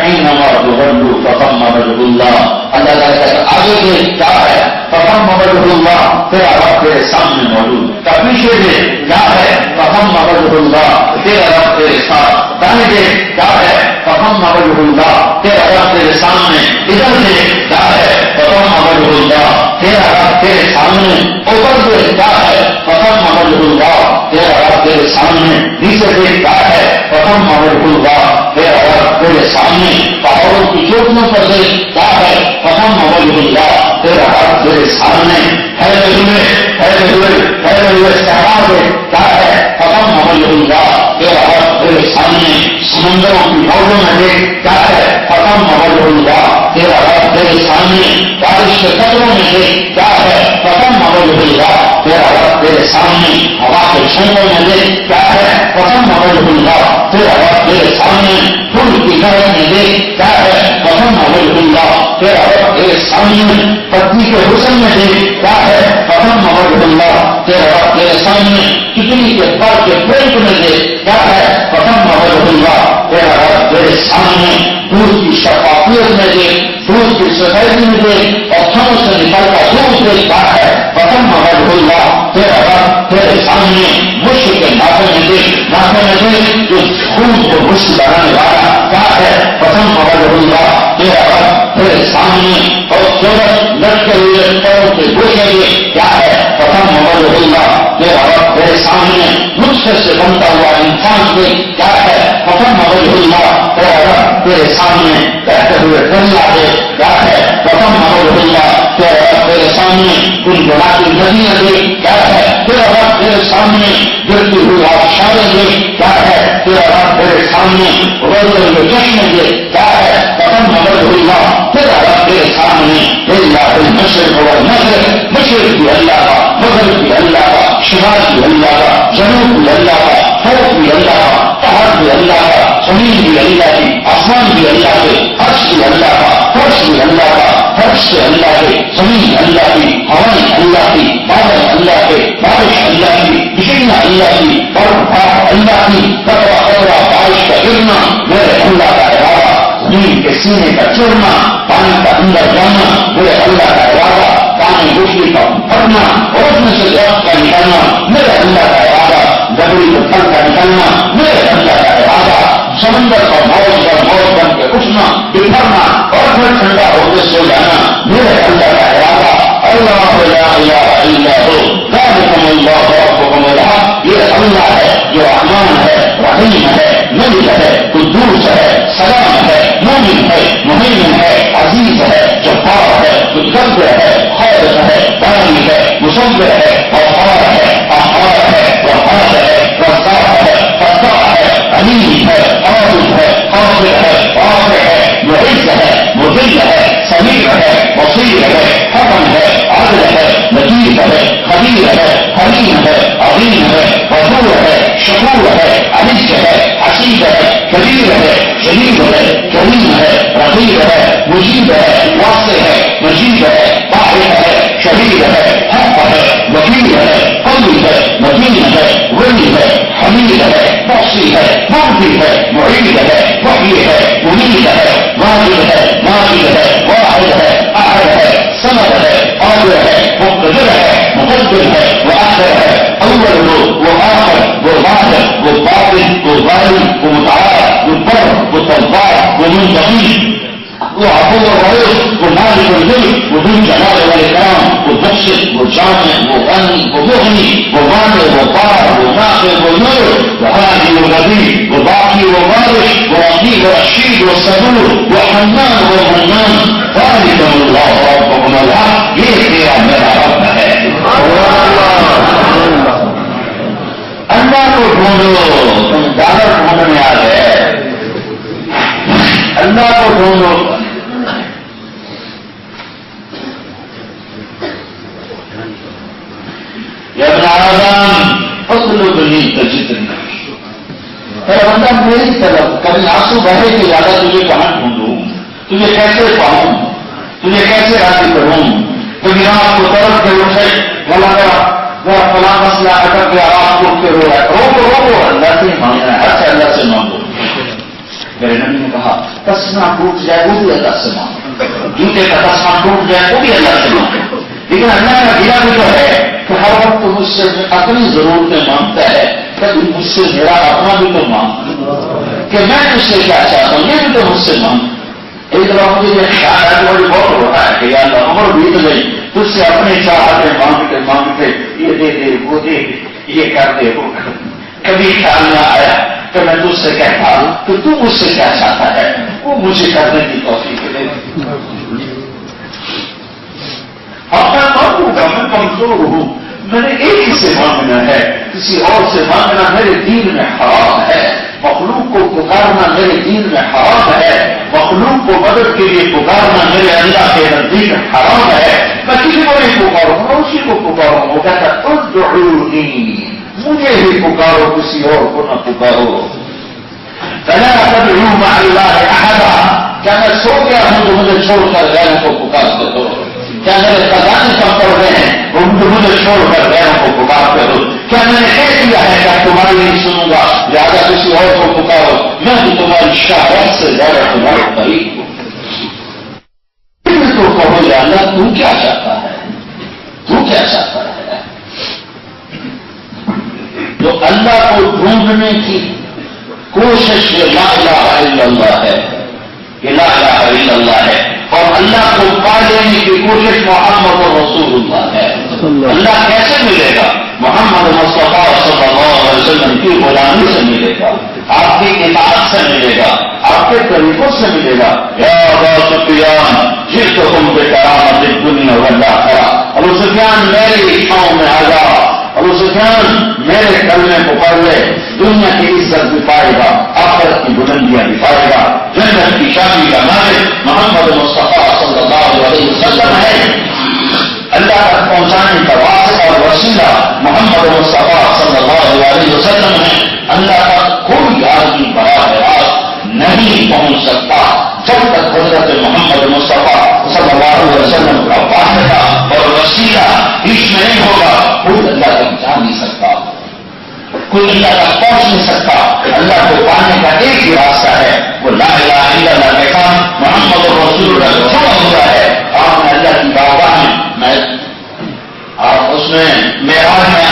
اینما تولوا فثم وجہ اللہ، اللہ تعالیٰ کہتا آگے دیکھ کیا ہے، فثم وجہ اللہ، تیرا رب تیرے سامنے موجود، پیچھے دیکھ کیا ہے، فثم وجہ اللہ، تیرا رب تیرے ساتھ، دائیں دیکھ کیا ہے، فثم وجہ اللہ، تیرا رب تیرے سامنے، ادھر دیکھ کیا ہے، فثم وجہ اللہ، تیرا رب تیرے سامنے، اوپر دیکھ کیا ہے، فثم وجہ اللہ، تیرا رب تیرے سامنے، نیچے دیکھ کیا ہے، فثم وجہ اللہ، تیرا رب تیرے سامنے، پہاڑوں کی چوٹیوں پر دیکھ کیا ہے، فثم وجہ اللہ، تیرا رب تیرے سامنے، ٹھہرے ہوئے صحرا دیکھ کیا ہے، فثم وجہ اللہ، تیرا رب تیرے سامنے، سمندروں کی موجوں میں دیکھ کیا ہے، فثم وجہ اللہ، تیرا رب تیرے سامنے، بارش کے قطروں میں دیکھ کیا ہے، فثم وجہ اللہ، تیرا رب تیرے سامنے، ہوا کے چھینکوں میں دیکھ کیا ہے، فثم وجہ اللہ، تیرا رب تیرے سامنے، پھول کی لہروں میں دیکھ کیا ہے، فثم وجہ اللہ، تیرا رب تیرے سامنے، پتی کے حسن میں دیکھ کیا ہے، فثم وجہ اللہ، تیرا رب تیرے سامنے، کتنی کے پر کے پینٹ میں دیکھ کیا ہے، فثم وجہ اللہ، تیرا رب تیرے سامنے، دودھ کی شفافیت میں دیکھ، دودھ کی سفیدی میں دیکھ، اور تھنوں سے نکلتا دودھ دیکھ کیا ہے، فثم وجہ اللہ، تیرا رب تیرے سامنے، مشک کے ناخن میں دیکھ جو خون کو مشک بنانے والا کیا ہے، فثم وجہ اللہ، تیرا رب تیرے سامنے، اور سورج لٹکے ہوئے پیروں کے گوشے میں کیا ہے، فثم وجہ اللہ، تیرا رب تیرے سامنے، نطفے سے بنتا ہوا انسان کے کیا ہے، فثم وجہ اللہ، تیرا رب تیرے سامنے، کہتے ہوئے دریا ہے کیا ہے، فثم وجہ اللہ، تیرا رب تیرے سامنے، گنگناتی ندیاں دیکھ کیا ہے، تیرا رب تیرے سامنے، گرتی ہوئی آبشاریں دیکھ کیا ہے، تیرا رب تیرے سامنے، روتے ہوئے چشمے دیکھ کیا ہے، فثم وجہ اللہ، تیرا رب تیرے سامنے، اللہ المشرق والمغرب، مشرق بھی اللہ کا، مغرب بھی اللہ کا، شمال بھی اللہ کا، جنوب بھی اللہ کا، فوق بھی اللہ کا، پہاڑ بھی اللہ کا، زمین بھی اللہ کی، آسمان بھی اللہ کے، عرش بھی اللہ کا، فرش بھی اللہ کا، فرش سے اللہ کے، زمین اللہ کی، ہوائیں اللہ کی، بادل اللہ کے، بارش اللہ کی، بجلیاں اللہ کی، برف اللہ کی، قطرہ قطرہ بارش کا گرنا میرے اللہ کا ارادہ، زمین کے سینے کا چڑنا، پانی کا اندر جانا میرے اللہ کا ارادہ، پانی گٹلی کا پھٹنا اور اس میں سے درخت کا نکلنا میرے اللہ کا ارادہ، لکڑی کے پھل کا نکلنا میرے اللہ کا ارادہ، سمندر کا موج بن کے اٹھنا بکھرنا اور پھر ٹھنڈا ہوتے سو جانا میرے اللہ کا ارادہ، اللہ لا الہ الا ہو ذالکم اللہ ربکم الحق، یہ اللہ ہے جو رحمان ہے، رحیم ہے، ملک ہے، قدوس ہے، سلام ہے، مومن ہے، مہیمن ہے، عزیز ہے، جبار ہے، متکبر ہے، خالق ہے، باری ہے، مصور ہے، غفار ہے، قہار ہے، وهاب ہے، رزاق ہے، فتاح ہے، علیم ہے، عادل ہے، قادر ہے، رافع ہے، معز ہے، مذل ہے، سمیع ہے، بصیر ہے، حکم ہے، عدل ہے، لطیف ہے، خبیر ہے، حلیم ہے، عظیم ہے، غفور ہے، شکور ہے، عزیز ہے، حسیب ہے، کبیر ہے، جلیل ہے، کریم ہے، رقیب ہے، مجیب ہے، واسع ہے، مجید ہے، باعث ہے، شہید ہے، حق ہے، وکیل ہے، قوی ہے، متین ہے، ولی ہے، حمید ہے، محصی ہے، مغفر ہے، معید ہے، وحی ہے، ممید ہے، ماجد ہے، ماجد ہے، واحد ہے، احد ہے، صمد ہے، قادر ہے، مقتدر ہے، مقدر ہے، مؤخر ہے، اول ہو وہ آخر وہ ظاہر وہ باطن وہ ظاہر وہ متعال وہ بر وہ تبار وہ منتقی وہ عفو الرؤوف وہ مالک الملک وہ ذو الجلال والاکرام وہ مقصد وہ جامع وہ غنی وہ مغنی وہ مانع وہ بار وہ نافع وہ نور وہ هادي نبی، وہ باقی، وہ بارش، وہ عقیب، وہ رشید، وہ صبور، وہ حنان، وہ منان، ذالکم اللہ ربکم الحق، یہ تیرا میرا رب ہے۔ اللہ کو ڈھونڈو، تم ڈالر ڈھونڈنے آ گئے، اللہ کو ڈھونڈو۔ یا ابن آدم فاطلبنی تجدنی، اے بندہ میری طرف کبھی آنسو بہے کہ زیادہ تجھے کہاں ڈھونڈوں، تجھے کیسے پاؤں، تجھے کیسے راضی کروں؟ کبھی رات کو طرف کے اٹھے بولا میرا فلاں مسئلہ اٹک گیا، رات کو اٹھ کے رو رہا ہے، روکو اللہ سے مانگنا ہے، اچھا اللہ سے مانگو۔ میرے نبی نے کہا تسمہ ٹوٹ جائے وہ بھی اللہ سے مانگو، جوتے کا تسمہ ٹوٹ جائے وہ بھی اللہ سے مانگو، لیکن اللہ کا دیا بھی تو ہے کہ ہر وقت مجھ سے اپنی ضرورتیں مانگتا ہے، کبھی مجھ سے میرا اپنا بھی تو مانگ کہ میں تجھ سے کیا چاہتا ہوں، یہ بھی تو مجھ سے مانگ۔ ایک دفعہ مجھے یہ خیال ہے بڑی بہت ہوتا ہے کہ یا اللہ عمر بیت گئی تجھ سے اپنی چاہتیں مانگ کے یہ دے دے وہ دے یہ کر دے وہ کر، کبھی خیال نہ آیا کہ میں تجھ سے کہتا کہ تو مجھ سے کیا چاہتا ہے، وہ مجھے کرنے کی توفیق دے۔ اب میں مانگوں گا، میں کمزور ہوں، میں نے ایک ہی سے مانگنا ہے، کسی اور سے مانگنا میرے دین میں حرام ہے، مخلوق کو پکارنا میرے دین میں حرام ہے، مخلوق کو مدد کے لیے پکارنا میرے اللہ کے نزدیک حرام ہے۔ میں کسی کو نہیں پکاروں گا، اسی کو پکاروں، وہ کہتا ہے ادعونی، مجھے ہی پکارو، کسی اور کو نہ پکارو۔ فلا تدعوا مع اللہ احدا، کیا میں سو گیا ہوں جو مجھے چھوڑ کر غیروں کو پکارتے ہو؟ کیا میرے خزانے کم پڑ گئے ہیں ان کو مجھے چھوڑ کر غیروں کو پکارتے ہو؟ کیا میں نے کہہ دیا ہے کہ تمہاری نہیں سنوں گا لہٰذا کسی اور کو پکارو؟ میں بھی تمہاری شہرت سے زیادہ تمہارے قریب ہوں۔ تو کہو یا اللہ تو کیا چاہتا ہے، تو کیا چاہتا ہے؟ جو اللہ کو ڈھونڈنے کی کوشش یہ لا الہ الا اللہ ہے، یہ لا الہ الا اللہ ہے، اور اللہ کو پا لینے کی کوشش محمد رسول اللہ ہے۔ اللہ کیسے ملے گا؟ محمد مصطفیٰ صلی اللہ علیہ وسلم کی غلامی سے ملے گا، آپ کی اطاعت سے ملے گا، آپ کے طریقوں سے ملے گا۔ یا ابا سفیان جئتکم بکرامۃ الدنیا والآخرہ، ابو سفیان میری چھاؤں میں آ جا، ابو سفیان میرے کلمے کو پڑھ لے، دنیا کی عزت بھی پائے گا، آخرت کی بلندیاں بھی پائے گا۔ جنت کی شادی کا مالک محمد مصطفیٰ صلی اللہ علیہ وسلم ہے، اللہ تک پہنچانے کا واسطہ اور وسیلہ محمد مصطفیٰ صلی اللہ علیہ وسلم ہے۔ اللہ تک کوئی آدمی براہ راست نہیں پہنچ سکتا جب تک حضرت محمد مصطفیٰ صلی اللہ علیہ وسلم کا واسطہ اور وسیلہ اس میں نہیں ہوگا، کوئی اللہ تک جا نہیں سکتا، کوئی اللہ تک پہنچ نہیں سکتا۔ اللہ کو پانے کا ایک ہی راستہ ہے، وہ لا الہ الا اللہ کا کام محمد رسول اللہ چھوڑا ہوا ہے۔ آپ نے اللہ کی بارگاہ میں آپ اس میں معراج میں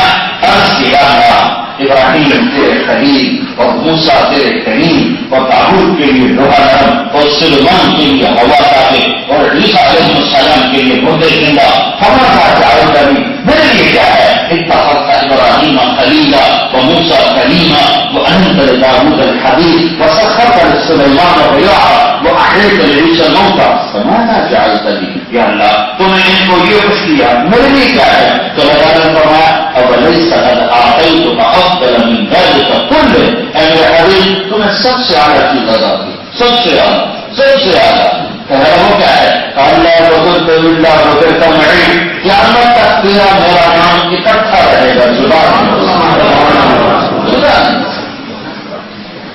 عرض کیا ہے ابراہیم تیرے خلیل اور موسیٰ تیرے کریم اور داؤد کے لیے لوہا نرم اور سلیمان کے لیے ہوا تابع اور عیسیٰ علیہ السلام کے لیے مردے زندہ، ہمارا جاؤ کبھی میرے لیے کیا ہے؟ اتخذت ابراہیم خلیلا وموسیٰ کلیما وانت لداؤد الحبیب وسخرت لسلیمان الرياح واحييت لعيسى الموتى فماذا جعلت لي؟ یا اللہ تو نے ان کو یہ کچھ دیا، میرے لیے کیا ہے؟ تو اللہ نے فرمایا اوليس قد آتيتك افضل من ذلك كله، اے میرے حبیب تمہیں سب سے اعلیٰ چیز عطا کی، سب سے اعلیٰ، سب سے اعلیٰ۔ وہ کیا ہے؟ اللہ وذرت باللہ وذرت معی، قیامت تک تیرا میرا نام اکٹھا رہے گا، جدا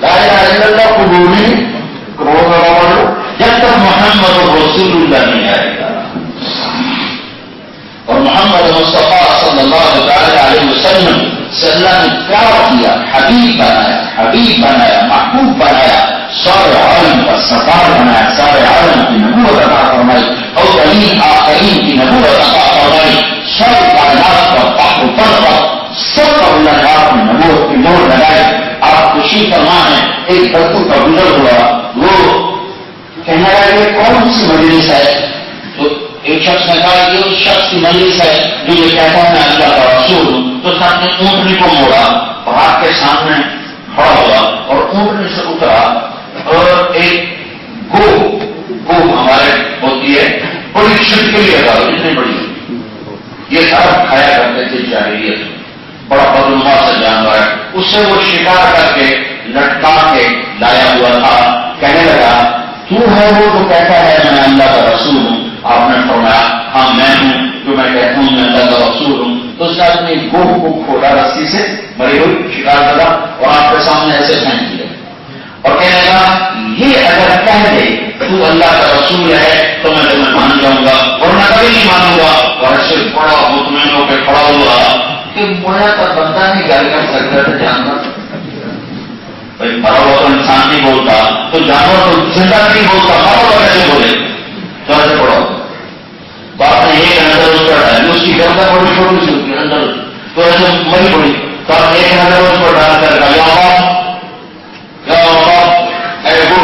لا الہ الا اللہ قبولی کروڑ جب تک محمد رسول اللہ نہیں آئے گا۔ اور محمد مصطفیٰ صلی اللہ علیہ وسلم سے اللہ نے پیار کیا، حبیب بنایا، حبیب بنایا، محبوب بنایا، سارے عالم کا سردار بنایا، سارے عالم کی نبوت عطا فرمائی، اولین آخرین کی نبوت عطا فرمائی، سب کائنات کا پاک و پرور سب کا اللہ نے آپ نے نبوت کی مہر لگائی۔ آپ خوشی فرمائیں ایک برتوں کا گزر ہوا، وہ کہنے لگا یہ کون سی مجلس ہے؟ تو ایک شخص نے کہا یہ اس شخص کی مجلس ہے جو یہ کہتا ہے اللہ کا رسول، تو ساتھ نے اونٹنی کو موڑا اور آپ کے سامنے کھڑا ہوا ایک شفٹ کے لیے تھا اتنی بڑی، یہ سب کھایا کرتے تھے جاہلیت میں، بڑا بدنما سا جانور ہے، اس سے وہ شکار کر کے لٹکا کے لایا ہوا تھا. کہنے لگا تو ہے وہ تو کہتا ہے میں اللہ کا رسول ہوں. آپ نے فرمایا ہاں میں ہوں جو میں کہتا ہوں میں اللہ کا رسول ہوں. تو اس نے اپنی گوہ کو کھولا رسی سے، مری ہوئی شکار کرا اور آپ کے سامنے ایسے پھینک دیا اور کہنے لگا یہ اگر کہہ دے تو اللہ کا رسول ہے تو میں تمہیں مان جاؤں گا اور میں کبھی نہیں مانوں گا. اور ایسے بڑا مطمئن ہو کے کھڑا ہوا کہ بڑا کا بندہ نہیں گل کر سکتا تھا جانور. بھائی مرا ہوا تو انسان نہیں بولتا تو جانور تو زندہ نہیں بولتا، مرا ہوا کیسے بولے؟ تو ایسے پڑا ہوا باپ نے ایک نظر اس پر ڈالی، اس کی گردہ بڑی چھوٹی سی ہوتی ہے اندر تو ایسے مری پڑی تو آپ ایک نظر اس پر ڈال کر اے وہ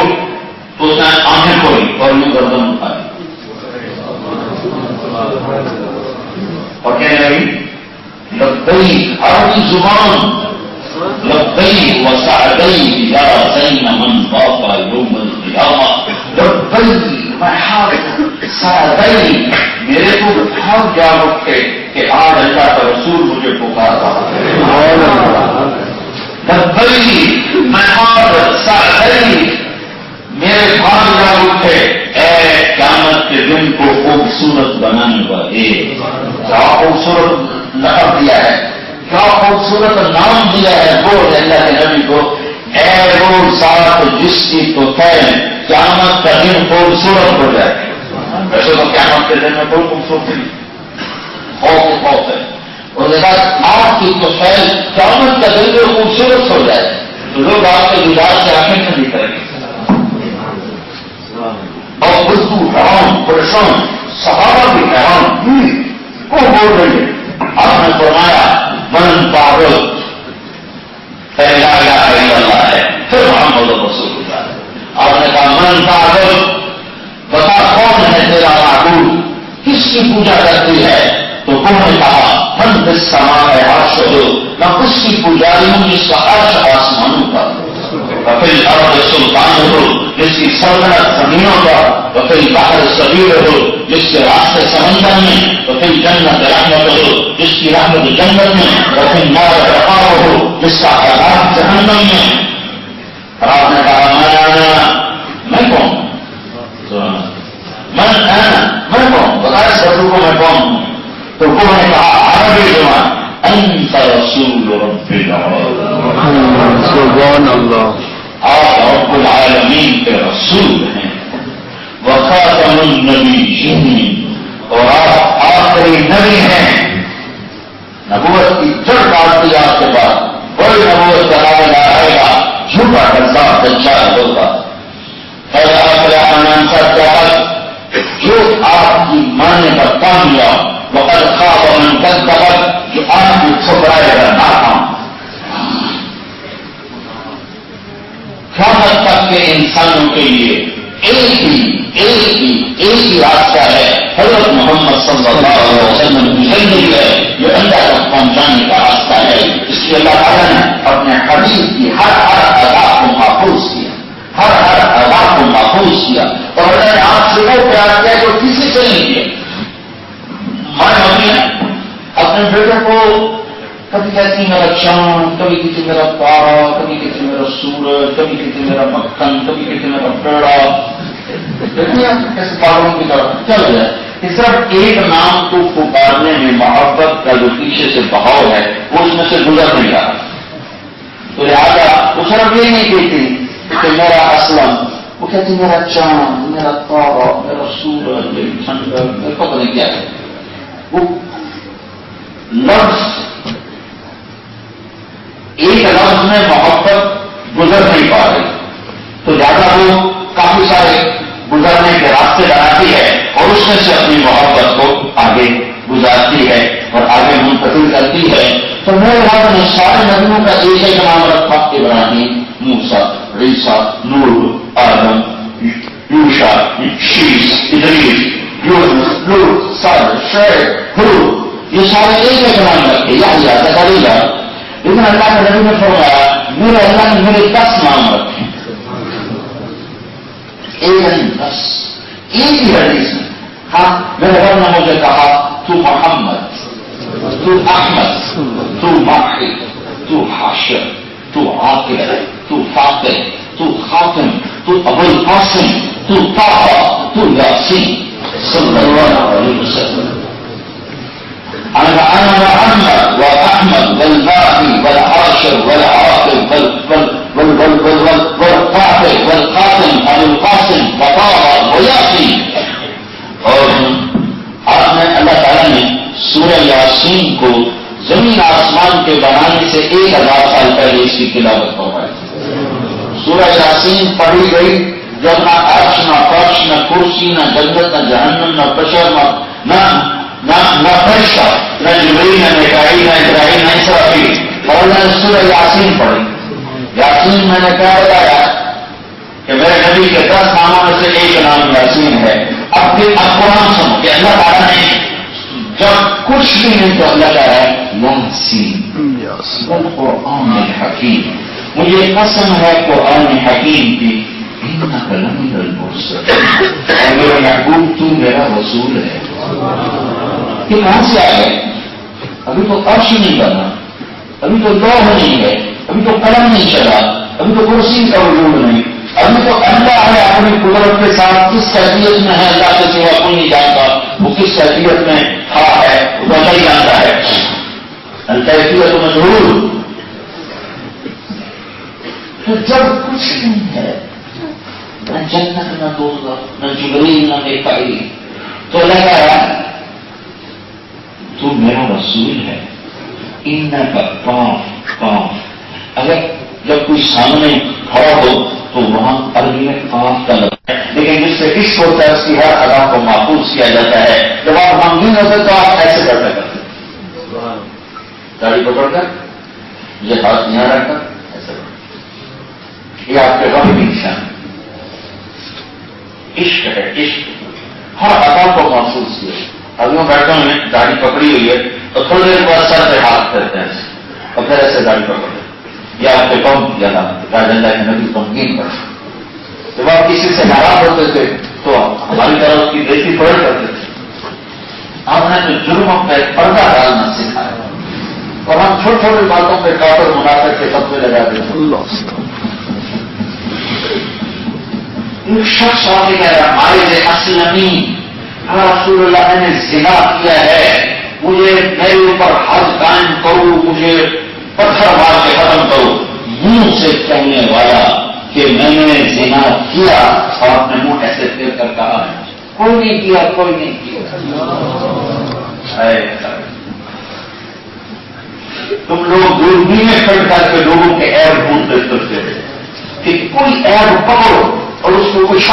تو اس نے آنکھیں کھولی اور یوں گردن اٹھائی اور کہنے لگی لبیک، عربی زبان لبیک وسعدیک یا زین من طاف یوم القیامہ. لبیک میں حاضر، سعدیک میرے کو بہت جا اٹھے کہ آج اللہ کا رسول مجھے پکار رہا ہے. لبیک میں حاضر، سعدیک میرے بھاگ جا اٹھے اے قیامت کے دن کو خوبصورت بنانے والے. کیا خوبصورت لقب دیا ہے، کیا خوبصورت نام دیا ہے وہ اللہ کے نبی کو. اے وہ ذات جس کی تو قیامت کا دن خوبصورت ہو جائے. ویسے تو قیامت کے دن میں کوئی خوبصورتی نہیں، خوف ہے. اور آپ کی تو قیامت کا دن جو خوبصورت ہو جائے تو لوگ آپ کے دیدار سے آنکھیں نہیں کریں گے. اور اردو حیران پریشان، صحابہ بھی حیران کو بول رہی ہے. آپ نے فرمایا من پاگل پہلا الہ الا اللہ ہے پھر محمد رسول اللہ ہے. آپ نے کہا من پاگل بتا کون ہے تیرا معبود، کس کی پوجا کرتی ہے؟ تو انہوں نے کہا من جس سما ہے عرش ہو، میں اس کی پجاری ہوں جس کا عرش آسمانوں کا، وفی الارض سلطان ہو جس کی سلطنت زمینوں پر، وفی البحر سبیل ہو جس کے راستے سمندر میں، وفی الجنت رحمت ہو جس کی رحمت جنت میں، وفی النار عقاب ہو جس کا عذاب جہنم میں. اور آپ نے کہا میں کون؟ میں کون؟ بتایا سبوں کو میں کون ہوں؟ تو انہوں نے کہا عربی زبان انت رسول رب العالمین، سبحان اللہ، آپ رب العالمین کے رسول ہیں. وخاتم النبیین، اور آپ آخری نبی ہیں. نبوت کی جڑ کاٹ دی آپ کے بعد بڑی نبوت کا نام آئے گا، جھوٹا کذاب دجال ہوگا. جو آپ کی ماننے پر کامیاب، وقد خاب من کذب، جو آپ کی ٹھکرائے گا ناکام. قیامت تک کے انسانوں کے لیے ایک ہی راستہ ہے، حضرت محمد صلی اللہ علیہ وسلم کی زندگی ہے، یہ اللہ تک پہنچانے کا راستہ ہے. اس لیے اللہ تعالیٰ نے اپنے حبیب کی ہر ادا کو محفوظ کیا، ہر ادا کو محفوظ کیا. اور اللہ نے آپ سے وہ پیار کیا جو کسی سے نہیں کیا. ہمارے ممی نے اپنے بیٹے کو کبھی کہتی میرا چاند، کبھی کہتی میرا تارا، کبھی کہتی میرا سورج، کبھی کہتی میرا مکھن، کبھی کہتی میرا پیڑا. دیکھیں آپ کیسے پاگلوں کی طرح چل جائے. اس طرح ایک نام کو پکارنے میں محبت کا جو پیچھے سے بہاؤ ہے وہ اس میں سے گزر نہیں رہا. تو لہٰذا وہ صرف یہ نہیں کہتی کہ میرا اسلم، وہ کہتی میرا چاند، میرا تارا، میرا سورج، میری ٹھنڈک، میرے پتہ نہیں کیا ہے. وہ لفظ ایک لفظ میں محبت گزر نہیں پا رہی، تو زیادہ وہ کافی سارے گزرنے کے راستے بناتی ہے اور اس میں سے اپنی محبت کو آگے گزارتی ہے اور آگے منتقل کرتی ہے. تو میرے رب نے سارے نبیوں کا ایک ایک نام رکھا، ابراہیم، موسیٰ، عیسیٰ، نوح، آدم، یوشع، شیس، ادریس، یونس، لوط، صالح، شعیب، ہود، یہ سارے ایک ایک نام رکھے، یحییٰ، زکریا. لیکن اللہ کے نبی نے فرمایا میرے اللہ نے میرے 10 نام رکھے. ایک نہیں 10، ایک ہی حدیث میں. ہاں میرے رب نے مجھے کہا تو محمد، تو احمد، تو ماحی، تو حاشر، تو عاقب، تو فاتح، تو خاتم، تو ابو القاسم، تو طه، تو یاسین صلی اللہ علیہ وسلم. انا محمد واحمد والماحی والحاشر والعاقب والفاتح والخاتم ابو القاسم وطه ویاسین. اور آپ نے اللہ تعالیٰ نے سورہ یاسین کو زمین آسمان کے بنانے سے 1000 سال پہلے اس کی تلاوت کروائی. سورہ یاسین پڑھی گئی جب نہ عرش نہ فرش نہ کرسی نہ جنت نہ جہنم نہ بشر نہ فرشتہ نہ جبریل نہ میکائیل نہ اسرائیل نہ اسرافیل، اور میں نے سورہ یاسین پڑھی. یاسین میں نے کیا بتایا کہ میرے نبی کے 10 ناموں میں سے ایک نام یاسین ہے. اب قرآن سنو کہ اللہ تعالیٰ نے جب کچھ بھی نہیں تو اللہ کہہ رہا ہے یاسین والقرآن الحکیم. مجھے قسم ہے قرآن حکیم کی، انک لمن المرسلین، اور میرے محبوب تو میرا رسول ہے. یہ کہاں سے آئے؟ ابھی تو عرش نہیں بنا، ابھی تو لوح نہیں ہے، ابھی تو قلم نہیں چلا، ابھی تو کرسی کا وجود نہیں، ابھی تو اللہ ہے اپنی قدرت کے ساتھ کس کیفیت میں ہے اللہ کے سوا کوئی نہیں جانتا. وہ کس کیفیت میں کھڑا ہے وہ نہیں جانتا ہے. الکیفیت مجہول. تو جب کچھ نہیں ہے، نہ جنت نہ دوزخ نہ جبریل نہ میکائیل، تو اللہ کہہ رہا ہے تو میرا رسول ہے. انک قاف قاف. اگر جب کوئی سامنے کھڑا ہو تو وہاں عربی میں قاف کا لفظ ہے، لیکن جس سے عشق ہوتا ہے اس کی ہر ادا کو محفوظ کیا جاتا ہے. جب آپ غمگین ہوتے تو آپ ایسے کرتے کرتے داڑھی پکڑ کر یہ ہاتھ یہاں رکھ کر ایسے کرتے. یہ آپ کے غم کی نشان ہے. عشق ہے، عشق ہر ادا کو محفوظ کیا. ابھی میں بیٹھا ہوں داڑھی پکڑی ہوئی ہے تو تھوڑی دیر بعد سر پہ ہاتھ کرتے ہیں اور پھر ایسے داڑھی پکڑتے. یا آپ کے کم زیادہ اللہ کے نبی غمگین پر. جب آپ کسی سے ناراض ہوتے تھے تو ہماری طرف کی بےزتی پڑھ کرتے تھے. آپ نے جو جرم پہ پردہ ڈالنا سکھایا اور ہم چھوٹی چھوٹی باتوں پہ کافر منافق کے سب سے لگا دیتے. ایک شخص آگے کہہ رہا مالک اسلمی رسول اللہ نے زنا کیا ہے، مجھے میرے اوپر حد قائم کرو، مجھے پتھر مار کے ختم کرو. منہ سے کہنے والا کہ میں نے زنا کیا اور اپنے منہ ایسے پھیر کر کہا کوئی نہیں کیا، کوئی نہیں کیا. تم لوگ دوربین میں کھڑ کر کے لوگوں کے عیب ڈھونڈتے پھرتے تھے کہ کوئی عیب پکڑو اور اس کو کچھ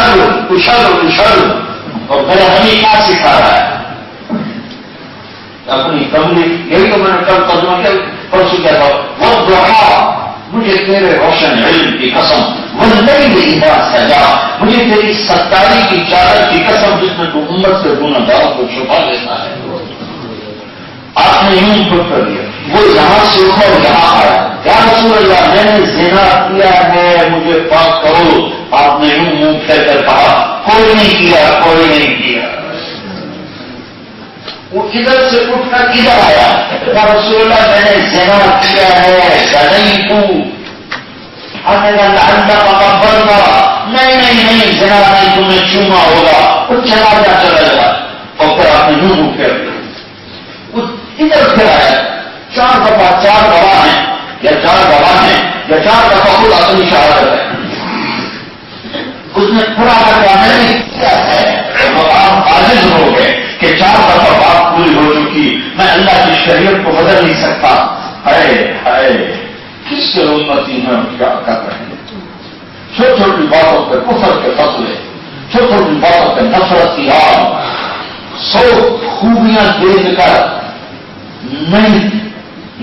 اور میرا ہمیں کیا سکھا رہا ہے اپنی کملی. یہی تو میں نے کل ترجمہ کیا پرسوں کیا تھا وہ دعا مجھے تیرے روشن علم کی قسم، واللیل اذا سجا، مجھے تیری ستاری کی چادر کی قسم جس میں تو امت سے گناہگار کو چھپا لیتا ہے. آپ نے یوں خود کر دیا. وہ یہاں سے اٹھا اور یہاں آیا یا رسول اللہ میں نے زنا کیا ہے مجھے پاک کرو. آپ نے یوں منہ پھیر کر کہا کوئی نہیں کیا، کوئی نہیں کیا. وہ ادھر سے اٹھ کر ادھر آیا یا رسول اللہ میں نے زنا کیا ہے نہیں زنا نہیں تمہیں چوما ہوگا. وہ چلا گیا اور پھر آپ نے یوں منہ پھیر دیا. وہ ادھر پھر آیا 4 دفعہ 4 گواہ ہیں یا 4 گواہ ہیں یا 4 دفعہ خود اپنی شہادت ہے. اس نے پورا نہیں کیا ہے اور آپ عاجز ہو گئے کہ 4 دفعہ بات پوری ہو چکی، میں اللہ کی شریعت کو بدل نہیں سکتا. ہائے کس سے امتی میں کیا کر رہے ہیں. چھوٹی چھوٹی باتوں پہ کفر کے فصلے، چھوٹی چھوٹی باتوں پہ نفرت کی آگ. 100 خوبیاں دیکھ کر نہیں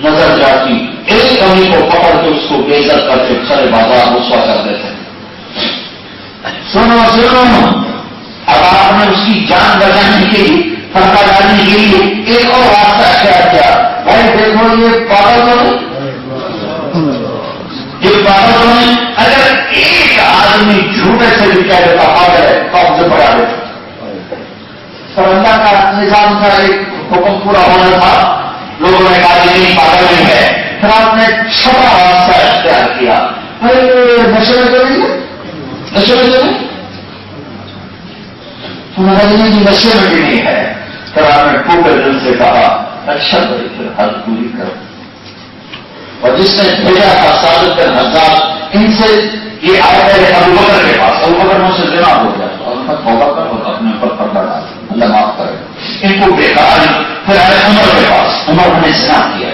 نظر جاتی، ایک کمی کو پکڑ کے اس کو بے عزت کر کے سارے بازار رسوا کر دیتے ہیں. سنو اب آپ نے اس کی جان بچانے کے لیے پردہ ڈالنے کے لیے ایک اور راستہ اختیار کیا. بھائی دیکھو یہ پاگل تو نہیں، اگر ایک آدمی جھوٹے سے بھی کہہ دیتا پاگل ہے تو آپ سے بڑھا دیتا. اور اللہ کا نظام کا ایک حکم پورا ہونا تھا. لوگوں نے کہا کہ نہیں پاگل نہیں ہے. پھر آپ نے چھوٹا راستہ اختیار کیا. نشے میں کریں گے, نشے میں کریں نہیں جی, نشے میں بھی نہیں ہے. پھر آپ نے ٹوٹے دل سے کہا اچھا بھائی پھر حد پوری کرو. اور جس نے بھیجا تھا صادق بن حزاب, ان سے یہ آئے گئے ابو بکر کے پاس. ابو بکر مجھ سے زنا ہو گیا اور ان کا توبہ کر اور اپنے اوپر پردہ ڈال, اللہ معاف کرے. ان کو بیکار. پھر آئے عمر کے پاس, عمر نے زنا کیا,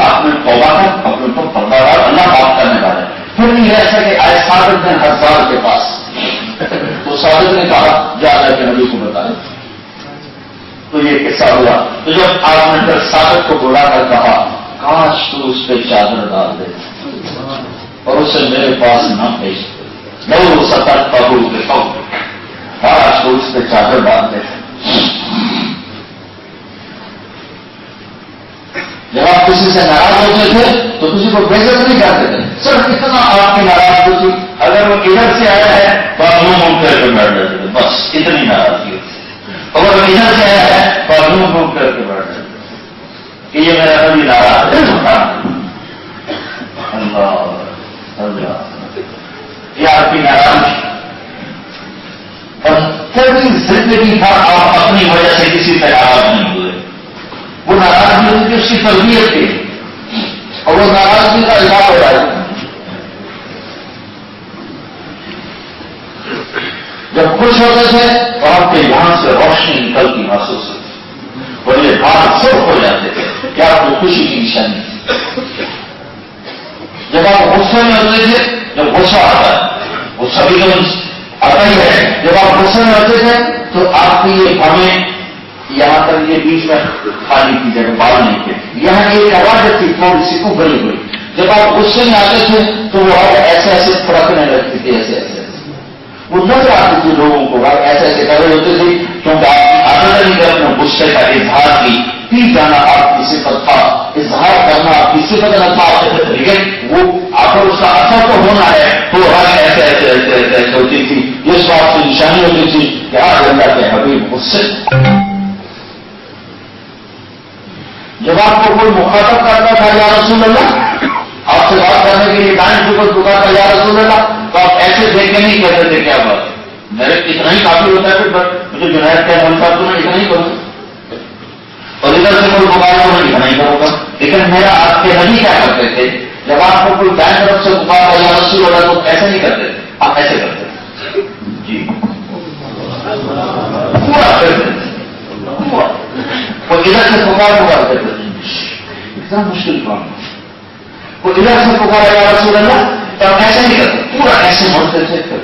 آپ نے توبہ کر اپنے اوپر پردہ ڈال, اللہ معاف کرنے والے. پھر نہیں ایسا کہ آئے صادق بن حزاب کے پاس. تو صادق نے کہا جا کر کے نبی کو بتایا. تو یہ قصہ ہوا. تو جب آپ نے پھر صادق کو بلا کر کہا کاش تو اس پہ چادر ڈال دے اور اسے میرے پاس نہ بھیج, لو ستر پبو کے کاش تو اس پہ چادر ڈال دے. جب آپ کسی سے ناراض ہوتے تھے تو کسی کو بےعزت نہیں کرتے تھے, صرف اتنا آپ کی ناراضگی تھی. اگر وہ ادھر سے آیا ہے تو آپ منہ موڑ کر کے بیٹھ جاتے تھے, بس اتنی ناراضگی ہوتی. اگر وہ ادھر سے آیا ہے تو آپ منہ موڑ کر کے بیٹھ جاتے کہ یہ میرا کبھی ناراض ہے. اللہ یہ آپ کی ناراضگی. اور کبھی زندگی تھا آپ اپنی وجہ سے کسی سے ناراض نہیں ہوئے. وہ ناراضگی ہوتی اس کی تربیت کی, اور وہ ناراضگی کا علاج ہو رہا ہے. جب خوش ہوتے تھے تو آپ کے یہاں سے روشنی نکلتی محسوس ہوتی, اور یہ بات سب ہو جاتے تھے کہ آپ کو خوشی کی نشانی. جب آپ غصے میں ہوتے تھے, جب غصہ آتا ہے وہ سبھی کو آتا ہی ہے, جب آپ غصے میں ہوتے تھے تو آپ کی یہ بھویں یہاں تک یہ بیچ میں خالی کی جگہ بال نہیں تھے, یہاں ایک آواز تھی تھوڑی سی کو گلی ہوئی. جب آپ غصے میں آتے تھے تو وہ ایسے ایسے پھڑکنے لگتی تھی, ایسے ایسے وہ نظر آتی تھی لوگوں کو, ایسے ایسے کر رہے ہوتے تھے کیونکہ آپ کی عادت نہیں کہ اپنے غصے کا اظہار کی پی جانا آپ کی صفت تھا, اظہار کرنا آپ کی صفت نہ تھا. لیکن وہ آپ اس کا اثر تو ہونا ہے تو ایسے ایسے ایسے ایسے ایسے ہوتی تھی. اس بات سے نشانی ہوتی تھی کہ آج اللہ کے حبیب غصے. جب آپ کو کوئی مخاطب کرتا تھا یا رسول اللہ, آپ سے بات کرنے کے لیے دائیں کو دکھا تھا یا رسول اللہ, تو آپ ایسے دیکھ کے نہیں کہتے تھے کیا بات میرے اتنا ہی کافی ہوتا ہے, پھر مجھے جنید کیا بولتا تو میں اتنا ہی کروں, اور ادھر سے کوئی پکارے تو میں اتنا ہی کروں گا. لیکن میرا آپ کے نبی کیا کرتے تھے, جب آپ کو کوئی دائیں طرف سے پکارا یا رسول اللہ تو ایسے نہیں کرتے تھے, آپ ایسے کرتے تھے جی پورا کرتے تھے, اور ادھر سے پکار کرتے تھے. اتنا مشکل کام ہے. وہ ادھر سے پکارا یا رسول اللہ تو آپ ایسے نہیں کرتے, پورا ایسے مڑتے تھے.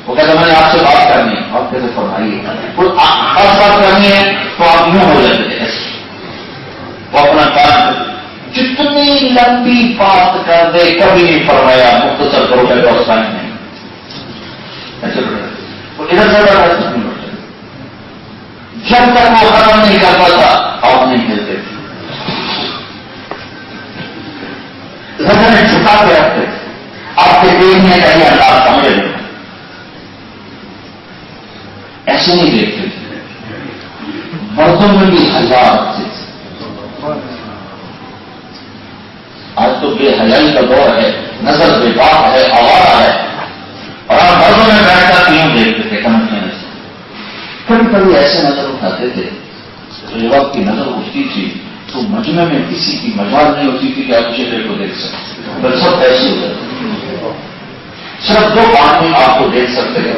وہ کہتا میں نے آپ سے بات کرنی ہے, آپ کیسے فرمائیے, خاص بات کرنی ہے تو آپ یوں ہو جاتے تھے ایسے. وہ اپنا کام جتنی لمبی بات کر دے کبھی نہیں فرمایا, مختصر کرو گے تو آسان نہیں. ایسے وہ ادھر سے بڑھتا جب تک وہ ختم نہیں کرتا تھا آپ نہیں کھیلتے تھے, زمین چھپا کے رکھتے تھے. آپ کے دیکھنے کا یہ انداز سمجھ لیں, ایسے نہیں دیکھتے تھے. مردوں میں بھی ہزار تھے. آج تو بے حیائی کا دور ہے, نظر بے باک ہے, آوارہ ہے, اور آپ مردوں میں بیٹھ کر کیوں دیکھتے تھے سمجھنے سے. کبھی کبھی ایسے نظر اٹھاتے تھے تو جب آپ کی نظر اٹھتی تھی تو مجمع میں کسی کی مجال نہیں ہوتی تھی کہ آپ چہرے کو دیکھ سکتے, بل سب ایسے ہو جاتے. صرف 2 آدمی آپ کو دیکھ سکتے ہیں,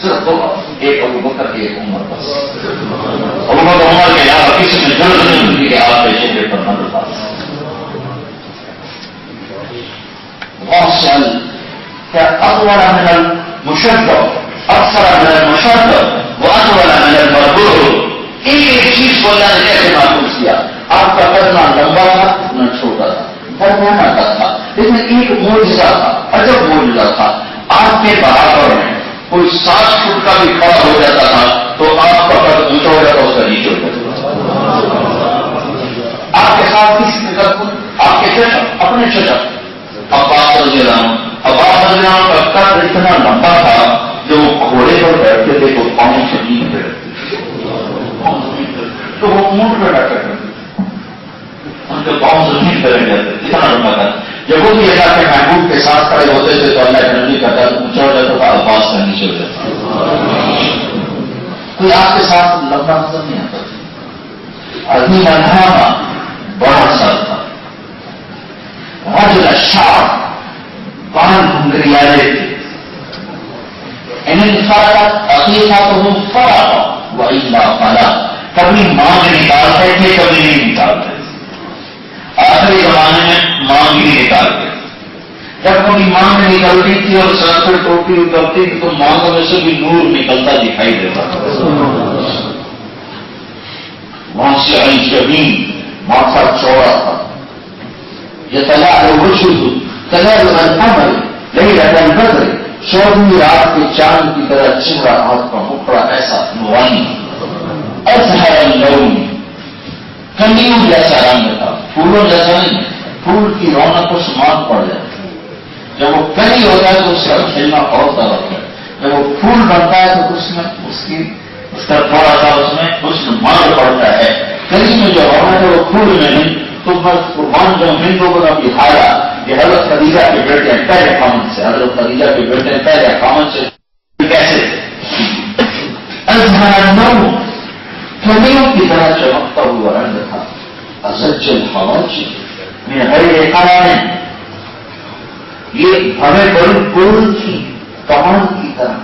صرف 2 آدمی, ایک ابو بکر ایک عمر. بس ابو بکر عمر کے علاوہ کسی میں ضرورت نہیں ہوتی کہ آپ کے چہرے پر نظر ڈال سکتے. واصل کیا اطول من المشدد, اکثر من المشدد واطول من المربوع. ایک چیز کو اللہ نے کیسے محفوظ کیا, آپ کا قد نہ لمبا تھا نہ چھوٹا تھا, درمیانہ تھا, لیکن ایک معجزہ تھا, عجب معجزہ تھا. آپ کے برابر میں کوئی 60 فٹ کا بھی کھڑا ہو جاتا تھا تو آپ کا قد اونچا ہو جاتا, اس کا نیچے ہو جاتا. آپ کے ساتھ کسی نے آپ کے چچا, اپنے چچا عباس رضی اللہ عنہ, عباس رضی اللہ عنہ کا قد اتنا لمبا تھا جب وہ گھوڑے پر بیٹھتے تھے تو پاؤں زمین پہ رکھتے تھے، تو وہ اونٹ پہ بیٹھا کرتے تھے، ان کے پاؤں زمین پہ رہ جاتے تھے، اتنا لمبا تھا۔ جب وہ بھی اللہ کے محبوب کے ساتھ کھڑے ہوتے تھے تو اللہ کے نبی کا قد اونچا ہو جاتا تھا، الفاظ کا نیچے ہو جاتا تھا۔ کوئی آپ کے ساتھ لمبا نظر نہیں آتا تھا۔ عظیم الہامہ بڑا سر تھا، رجل الشعر، بال گھنگریالے تھے، ان انفرادت عقیقتهم فرغ والا فلا، کبھی مانگ نکالتے تھے کبھی نہیں نکالتے تھے۔ آخری زمانے میں مانگ ہی نکالتے تھے، جب کبھی مانگ نکلتی تھی اور سر پر ٹوپی اترتی تھی تو مانگوں میں سے بھی نور نکلتا دکھائی دیتا تھا۔ وہاں سے الجبین، ماتھا چوڑا تھا، يتلاعب وجهه تلاعب القمر ليلة البدر، چودہویں رات کے چاند کی طرح چہرہ ہاتھ کا مکڑا ایسا نورانی، اظہر اللون، کلیوں جیسا رنگ تھا، پھولوں جیسا نہیں، پھول کی رونق کو سماعت پڑ جاتی ہے۔ جب وہ کلی ہوتا ہے تو اس کا کھیلنا اور طرف ہے، جب وہ پھول بنتا ہے تو اس کا تھوڑا سا اس میں حسن مار پڑتا ہے۔ کلی میں جو رونق ہے وہ پھول میں نہیں۔ تو بس قربان جو ہندو کو اب دکھایا کہ حضرت خدیجہ کے بیٹے پہلے کامن سے، حضرت خدیجہ کے بیٹے پہلے کامن سے کیسے کمیوں کی طرح چمکتا ہوا رنگ تھا۔ ازج الحواج میں غیر قرآن، یہ ہمیں بڑی گول تھی کمان کی طرح،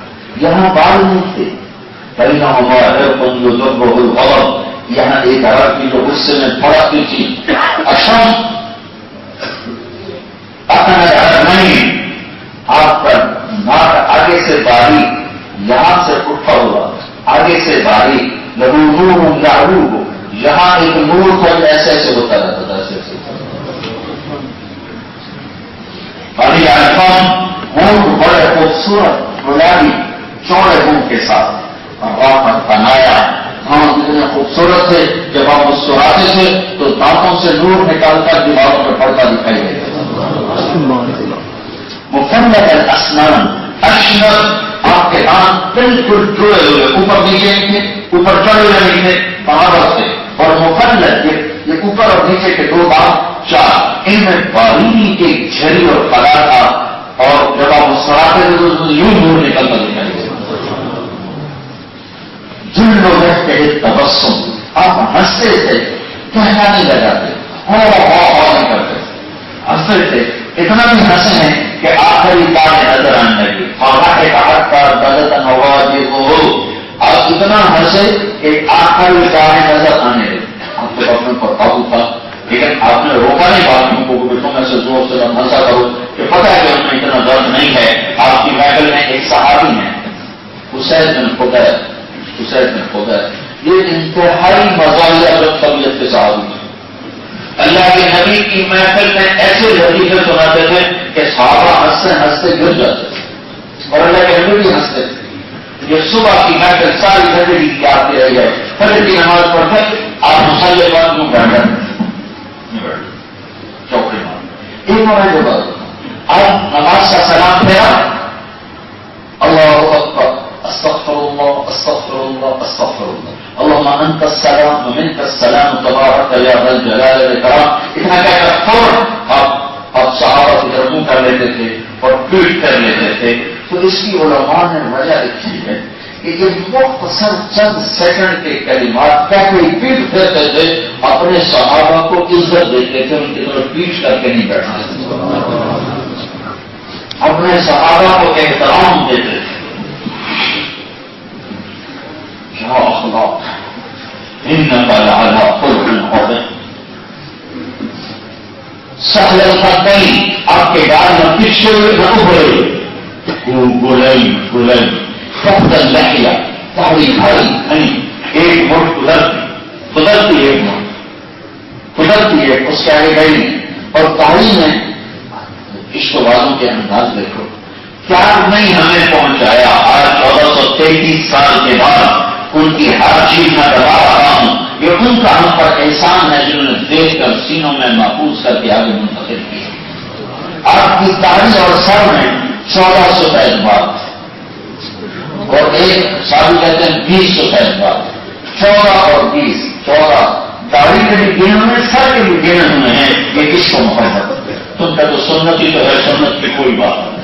یہاں بال نہیں تھے، بینہما عرق یضربہ الغضب، یہاں ایک عرب کی جو غصے میں پھڑکتی تھی، اشم اپنا نہیں، آپ پر ناک آگے سے باری، یہاں سے اٹھا ہوا آگے سے باری، لہو نور یعلوہ، یہاں ایک نور کو ایسے ایسے ہوتا رہتا تھا، ایسے ایسے بڑی الفام، اونٹ بڑے خوبصورت گلابی چوڑے منہ کے ساتھ، اور بنایا ہاں اتنے خوبصورت تھے، جب آپ مسکراتے تھے تو دانتوں سے نور نکالتا دیواروں پر پڑتا دکھائی دیتا تھا۔ مفلت الاسنان، اشنب، آپ کے دانت بالکل جڑے ہوئے، اوپر نیچے نہیں تھے، اوپر چڑھے ہوئے نہیں تھے، برابر تھے، اور مفلت یہ اوپر اور نیچے کے دو دانت چار، ان میں باریک ایک جھری اور پلا تھا، اور جب آپ مسکراتے تھے تو یوں نور نکلتا دکھائی دیتا۔ جن لوگوں کے تبسم، آپ ہنستے تھے، کہنا نہیں لگاتے، نہیں کرتے، ہنستے تھے، اتنا بھی ہنسے ہیں کہ آخری باریں نظر آنے لگی، اور آپ اتنا ہنسے کہ آخری باریں نظر آنے لگی۔ آپ کے اپنے پر قابو تھا، لیکن آپ نے روکا نہیں باتوں کو کہ تم ایسے زور سے ہنسا کرو، کہ پتہ ہے کہ ان میں اتنا درد نہیں ہے۔ آپ کی محفل میں ایک صحابی ہے، حسین بن خدیر، یہ انتہائی مزاحیہ جب طبیعت کے صحابی تھے، اللہ کے نبی کی محفل میں ایسے لطیفے سناتے تھے کہ صحابہ ہنستے ہنستے گر جاتے تھے، اور اللہ کے نبی بھی ہنستے تھے۔ یہ صبح کی محفل ساری زندگی کی آتے رہ گئے، فجر کی نماز پڑھتے آپ مسلح بات کیوں بیٹھ جاتے چوکڑی مار ایک بار جو بات آپ نماز کا سلام پھیرا، اللہ اکبر، استغفر اللہ استغفر اللہ استغفر اللہ، اللہم انت السلام ومنک السلام تبارک یا ذا الجلال والاکرام، اتنا کہہ کر فوراً آپ صحابہ کی طرف منہ کر لیتے تھے اور پیٹ کر لیتے تھے۔ تو اس کی علماء نے وجہ لکھی ہے کہ یہ مختصر چند سیکنڈ کے کلمات کیا کوئی پیٹ دیتے تھے، اپنے صحابہ کو عزت دیتے تھے، ان کی طرف پیٹ کر کے نہیں بیٹھنا تھا، اپنے صحابہ کو احترام دیتے تھے۔ کیا اخلاق، انک لعلی خلق عظیم۔ سہل الخدین، آپ کے گال میں پیچھے نہ ابھرے، گلن تحت اللحیہ، داڑھی بھاری نہیں، ایک مٹھ قدرتی ایک مٹھ قدرتی ایک، اس کے آگے گئی نہیں، اور داڑھی میں عشق والوں کے انداز دیکھو، کیا نہیں ہمیں پہنچایا۔ آج 1433 سال کے بعد ان کی ہر چیز میں دبا رہا ہوں، یہ ان کا ہم پر احسان ہے جنہوں نے دیکھ کر سینوں میں محفوظ کر کے آگے منتقل کیا۔ آپ کی داڑھی اور سر میں 1400 کا اعتبار، اور ایک صاحب کہتے ہیں 20 سفید بال، 14 اور 20، 14 داڑھی کے بھی گنے ہوئے، سر کے بھی گنے ہوئے ہیں، یہ کس کو محبت ہے؟ تم کا تو سنت ہی تو ہے، سنت کی کوئی بات نہیں۔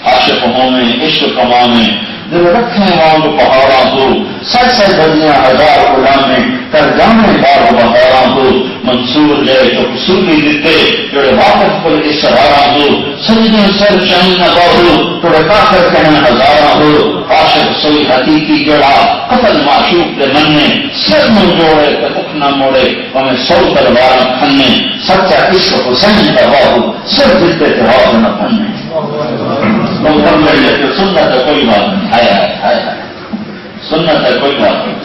عاشق میں عشق کما میں دل رکھنے والوں پہاڑاں کو، سر سے بدیاں ہزار غلام میں کر جانے بار بہاراں کو، منصور جائے تو قصوری دیتے جڑے واقف پر اشراراں ہو، سجدے سر چاہیے نہ باہو توڑے کافر کہنا ہزاراں ہو، عاشق سوئی حقیقی جڑا قتل معشوق کے من میں، سر نہ جوڑے کتک نہ موڑے ہمیں 100 تلوار کھنے، سچا عشق حسین کا باہو سر جلتے تہوار نہ پھنے۔ سنت ہے کوئی بات نہیں، ہے سنت ہے کوئی بات نہیں۔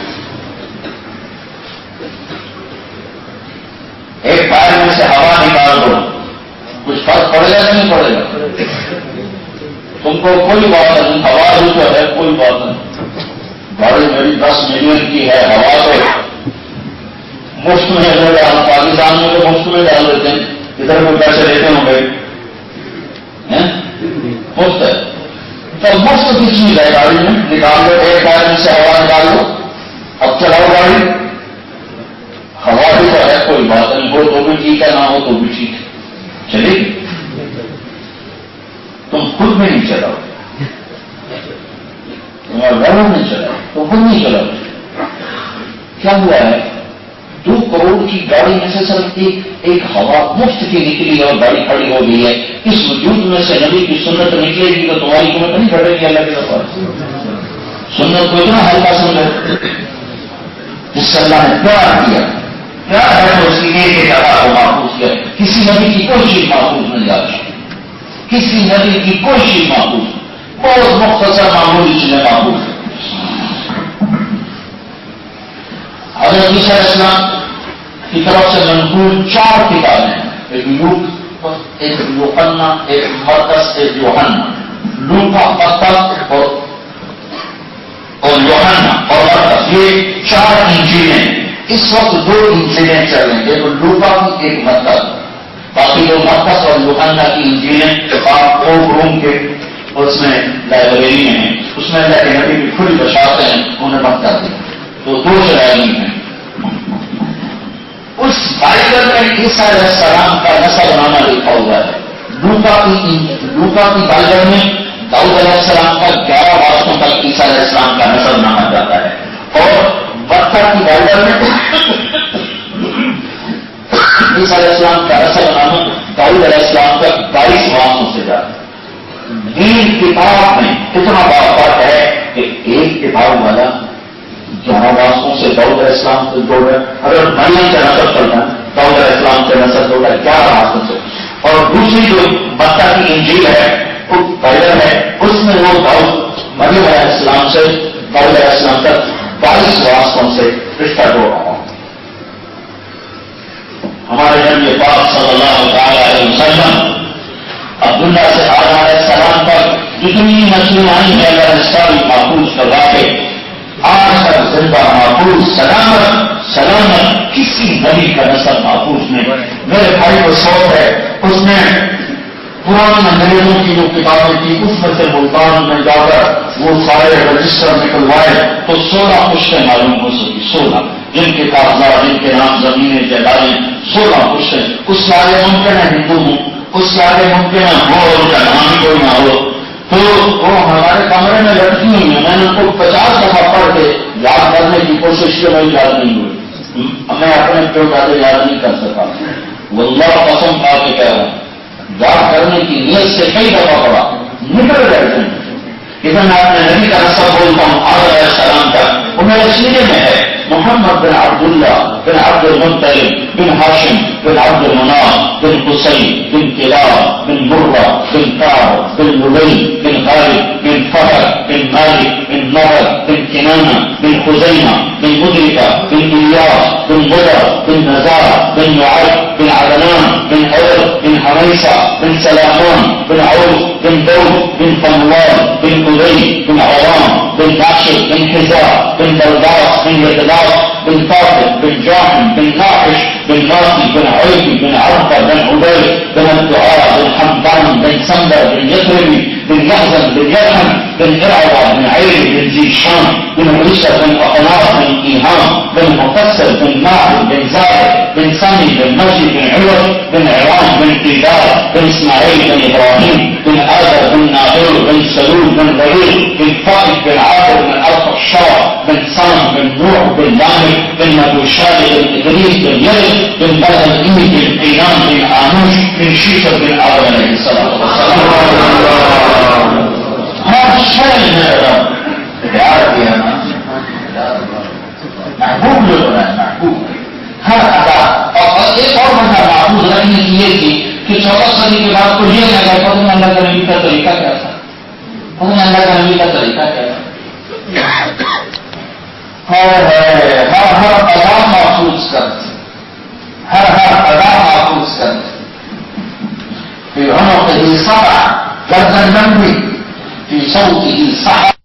ایک پیر میں سے ہوا نکال دو، کچھ فرق پڑے گا نہیں پڑے گا؟ تم کو کوئی بات نہیں، ہوا جو تو ہے کوئی بات نہیں۔ گاڑی میری 10 ملین کی ہے، ہوا تو مفت میں لے ڈال، پاکستان میں تو مفت میں ڈال دیتے ہیں، ادھر کوئی پیسے لیتے ہوں گے؟ مفت ہے تو مفت کی چیز ہے، گاڑی میں نکال دو، ایک پیر میں سے ہوا نکال دو، اب چلاؤ گاڑی، ہوا بھی تو ہے کوئی بات نہیں، ہو تو بھی ٹھیک ہے، نہ ہو تو بھی ٹھیک ہے، چلے گی۔ تم خود میں نہیں چلاؤ، تمہارا گھروں میں چلاؤ، تم خود نہیں چلاؤ۔ کیا ہوا ہے؟ 2 کروڑ کی گاڑی میں سے صرف ایک ہوا مفت کی نکلی اور گاڑی کھڑی ہو گئی ہے، اس وجود میں سے نبی کی سنت نکلے گی تو تمہاری قیمت نہیں گھٹے گی اللہ کے طرف۔ سنت کو اتنا ہلکا سمجھو، جس سے اللہ نے پیار کیا، پیار ہے تو اس کی ایک جگہ کو محفوظ کیا، کسی نبی کی کوئی چیز محفوظ نہیں جاتی، کسی نبی کی کوئی چیز محفوظ، بہت مختصر معمولی چیزیں محفوظ۔ حضرت عیسیٰ علیہ السلام کی طرف سے منقول 4 کتابیں ہیں، ایک لوک، ایک یوحنا، ایک مرقس، ایک یوحنا۔ لوکا، متی اور یوحنا اور مرقس، یہ 4 انجیلیں۔ اس وقت 2 انجیلیں چل رہی ہیں، ایک لوکا کی، ایک مرقس۔ باقی جو مرقس اور یوحنا کی انجیلیں آپ روم کے اس میں لائبریری میں ہیں، اس میں اللہ کے نبی کی کھلی بشارتیں ہیں، انہیں بند کر دیں تو 2 شرائع ہیں۔ اس بائبل میں عیسیٰ علیہ السلام کا نسب نامہ لکھا ہوا ہے۔ لوکا کی بائبل میں داؤد علیہ السلام کا 11 وارثوں تک عیسیٰ علیہ السلام کا نسب نامہ جاتا ہے، اور متی کی بائبل میں عیسیٰ علیہ السلام کا نسب نامہ داؤد علیہ السلام کا 22 وارثوں سے جاتا ہے۔ 3 کتاب میں اتنا بڑا فرق ہے کہ ایک کتاب والا 11 وارثوں سے داؤد علیہ السلام سے جوڑ ہے، اگر مریم کا نسب چلتا ہے داؤد علیہ السلام سے نسب جوڑا ہے 11 وارثوں سے، اور دوسری جو متی کی انجیل ہے، بائبل ہے، اس میں وہ داؤد مریم علیہ السلام سے داؤد علیہ السلام تک 22 وارثوں سے رشتہ جوڑ رہا ہوں۔ ہمارے نبی پاک صلی اللہ تعالی علیہ وسلم عبداللہ سے آدم علیہ السلام پر جتنی نسلیں آئی ہیں اللہ نے ساری محفوظ کروا کے آج تک زندہ محفوظ سلامت کسی نبی کا نسب محفوظ نہیں۔ میرے بھائی کو شوق ہے، اس نے پرانے انگریزوں کی جو کتابیں تھی اس میں سے ملتان میں جا کر وہ سارے رجسٹر نکلوائے تو 16 پشتیں معلوم ہو سکی، 16 جن کے کاغذات، جن کے نام زمینیں جائیدادیں، 16 پشتیں۔ اس سے آگے ممکن ہے ہندو ہوں، اس سے آگے ممکن ہے ہو اور ان کا نام ہی کوئی نہ ہو، تو وہ ہمارے کمرے میں لڑکی ہوئی ہیں، میں نے ان کو 50 دفعہ پڑھ کے یاد کرنے کی کوشش کی، میری یاد نہیں ہوئی، میں اپنے پیو دادے یاد نہیں کر سکا۔ واللہ قسم کھا کے کہہ رہا ہوں، یاد کرنے کی نیت سے کئی دفعہ پڑھا، نکل گئے تھے۔ اذا میں اپنے نبی کا نسب بولتا ہوں آدم علیہ السلام کا، وہ میرے سینے میں ہے، محمد بن عبداللہ بن عبد المطلب بن ہاشم بن عبد المناف بن قصی بن کلاب بن مرہ بن کعب بن لبی بن غالب بن فہر بن مالک بن نضر بن کنانہ بن خزیمہ بن مدرکہ بن الیاس بن بدر بن نزار بن نعیب بن عدنان بن عرب بن حمیسہ بن سلامان بن عوف بن دود بن فنوال بن قدی بن عوام بن ناشد بن حزار بن برداس بن یدلاس بن طارق بن جاحم بن ناحش بن ناصي بن عيفي بن عرفة بن عبيد بن الدعاء بن حمدان بن سندر بن يثربي بن يحزن، بن يرحم، بن إرعوى، بن عيري، بن زيشان، بن عيسى، بن أقناط، بن إيهام، بن مفسر، بن معبد، بن زاهد، بن سامي، بن مجد، بن عوض، بن عران، بن قيدار، بن إسماعيل، بن إبراهيم، بن آدم، بن ناهور، بن سلول، بن رعيل، بن فائد، بن عابر، بن الفشار، بن سام، بن نوح، بن لامك، بن مبوشاد، بن إدريس، بن يرد، بن بلد، بن قينان، بن آنوش، بن شيشر، بن آدم عليه الصلاة والسلام. هذا الشيء بعربي أنا محبوب للقرآن، محبوب ہر ادا. اور ایک اور بڑا محفوظ رکھنے کی یہ تھی کہ 14 صدی کے بعد تو یہ نہ کہ پتہ نہیں اللہ کے نبی کا طریقہ کیا تھا، پتہ نہیں اللہ کے نبی کا طریقہ کیا تھا. ہر ادا محفوظ کرتے، ہر ادا محفوظ کرتے. في عنقه صبع، گردن لمبی، في صوته صحا.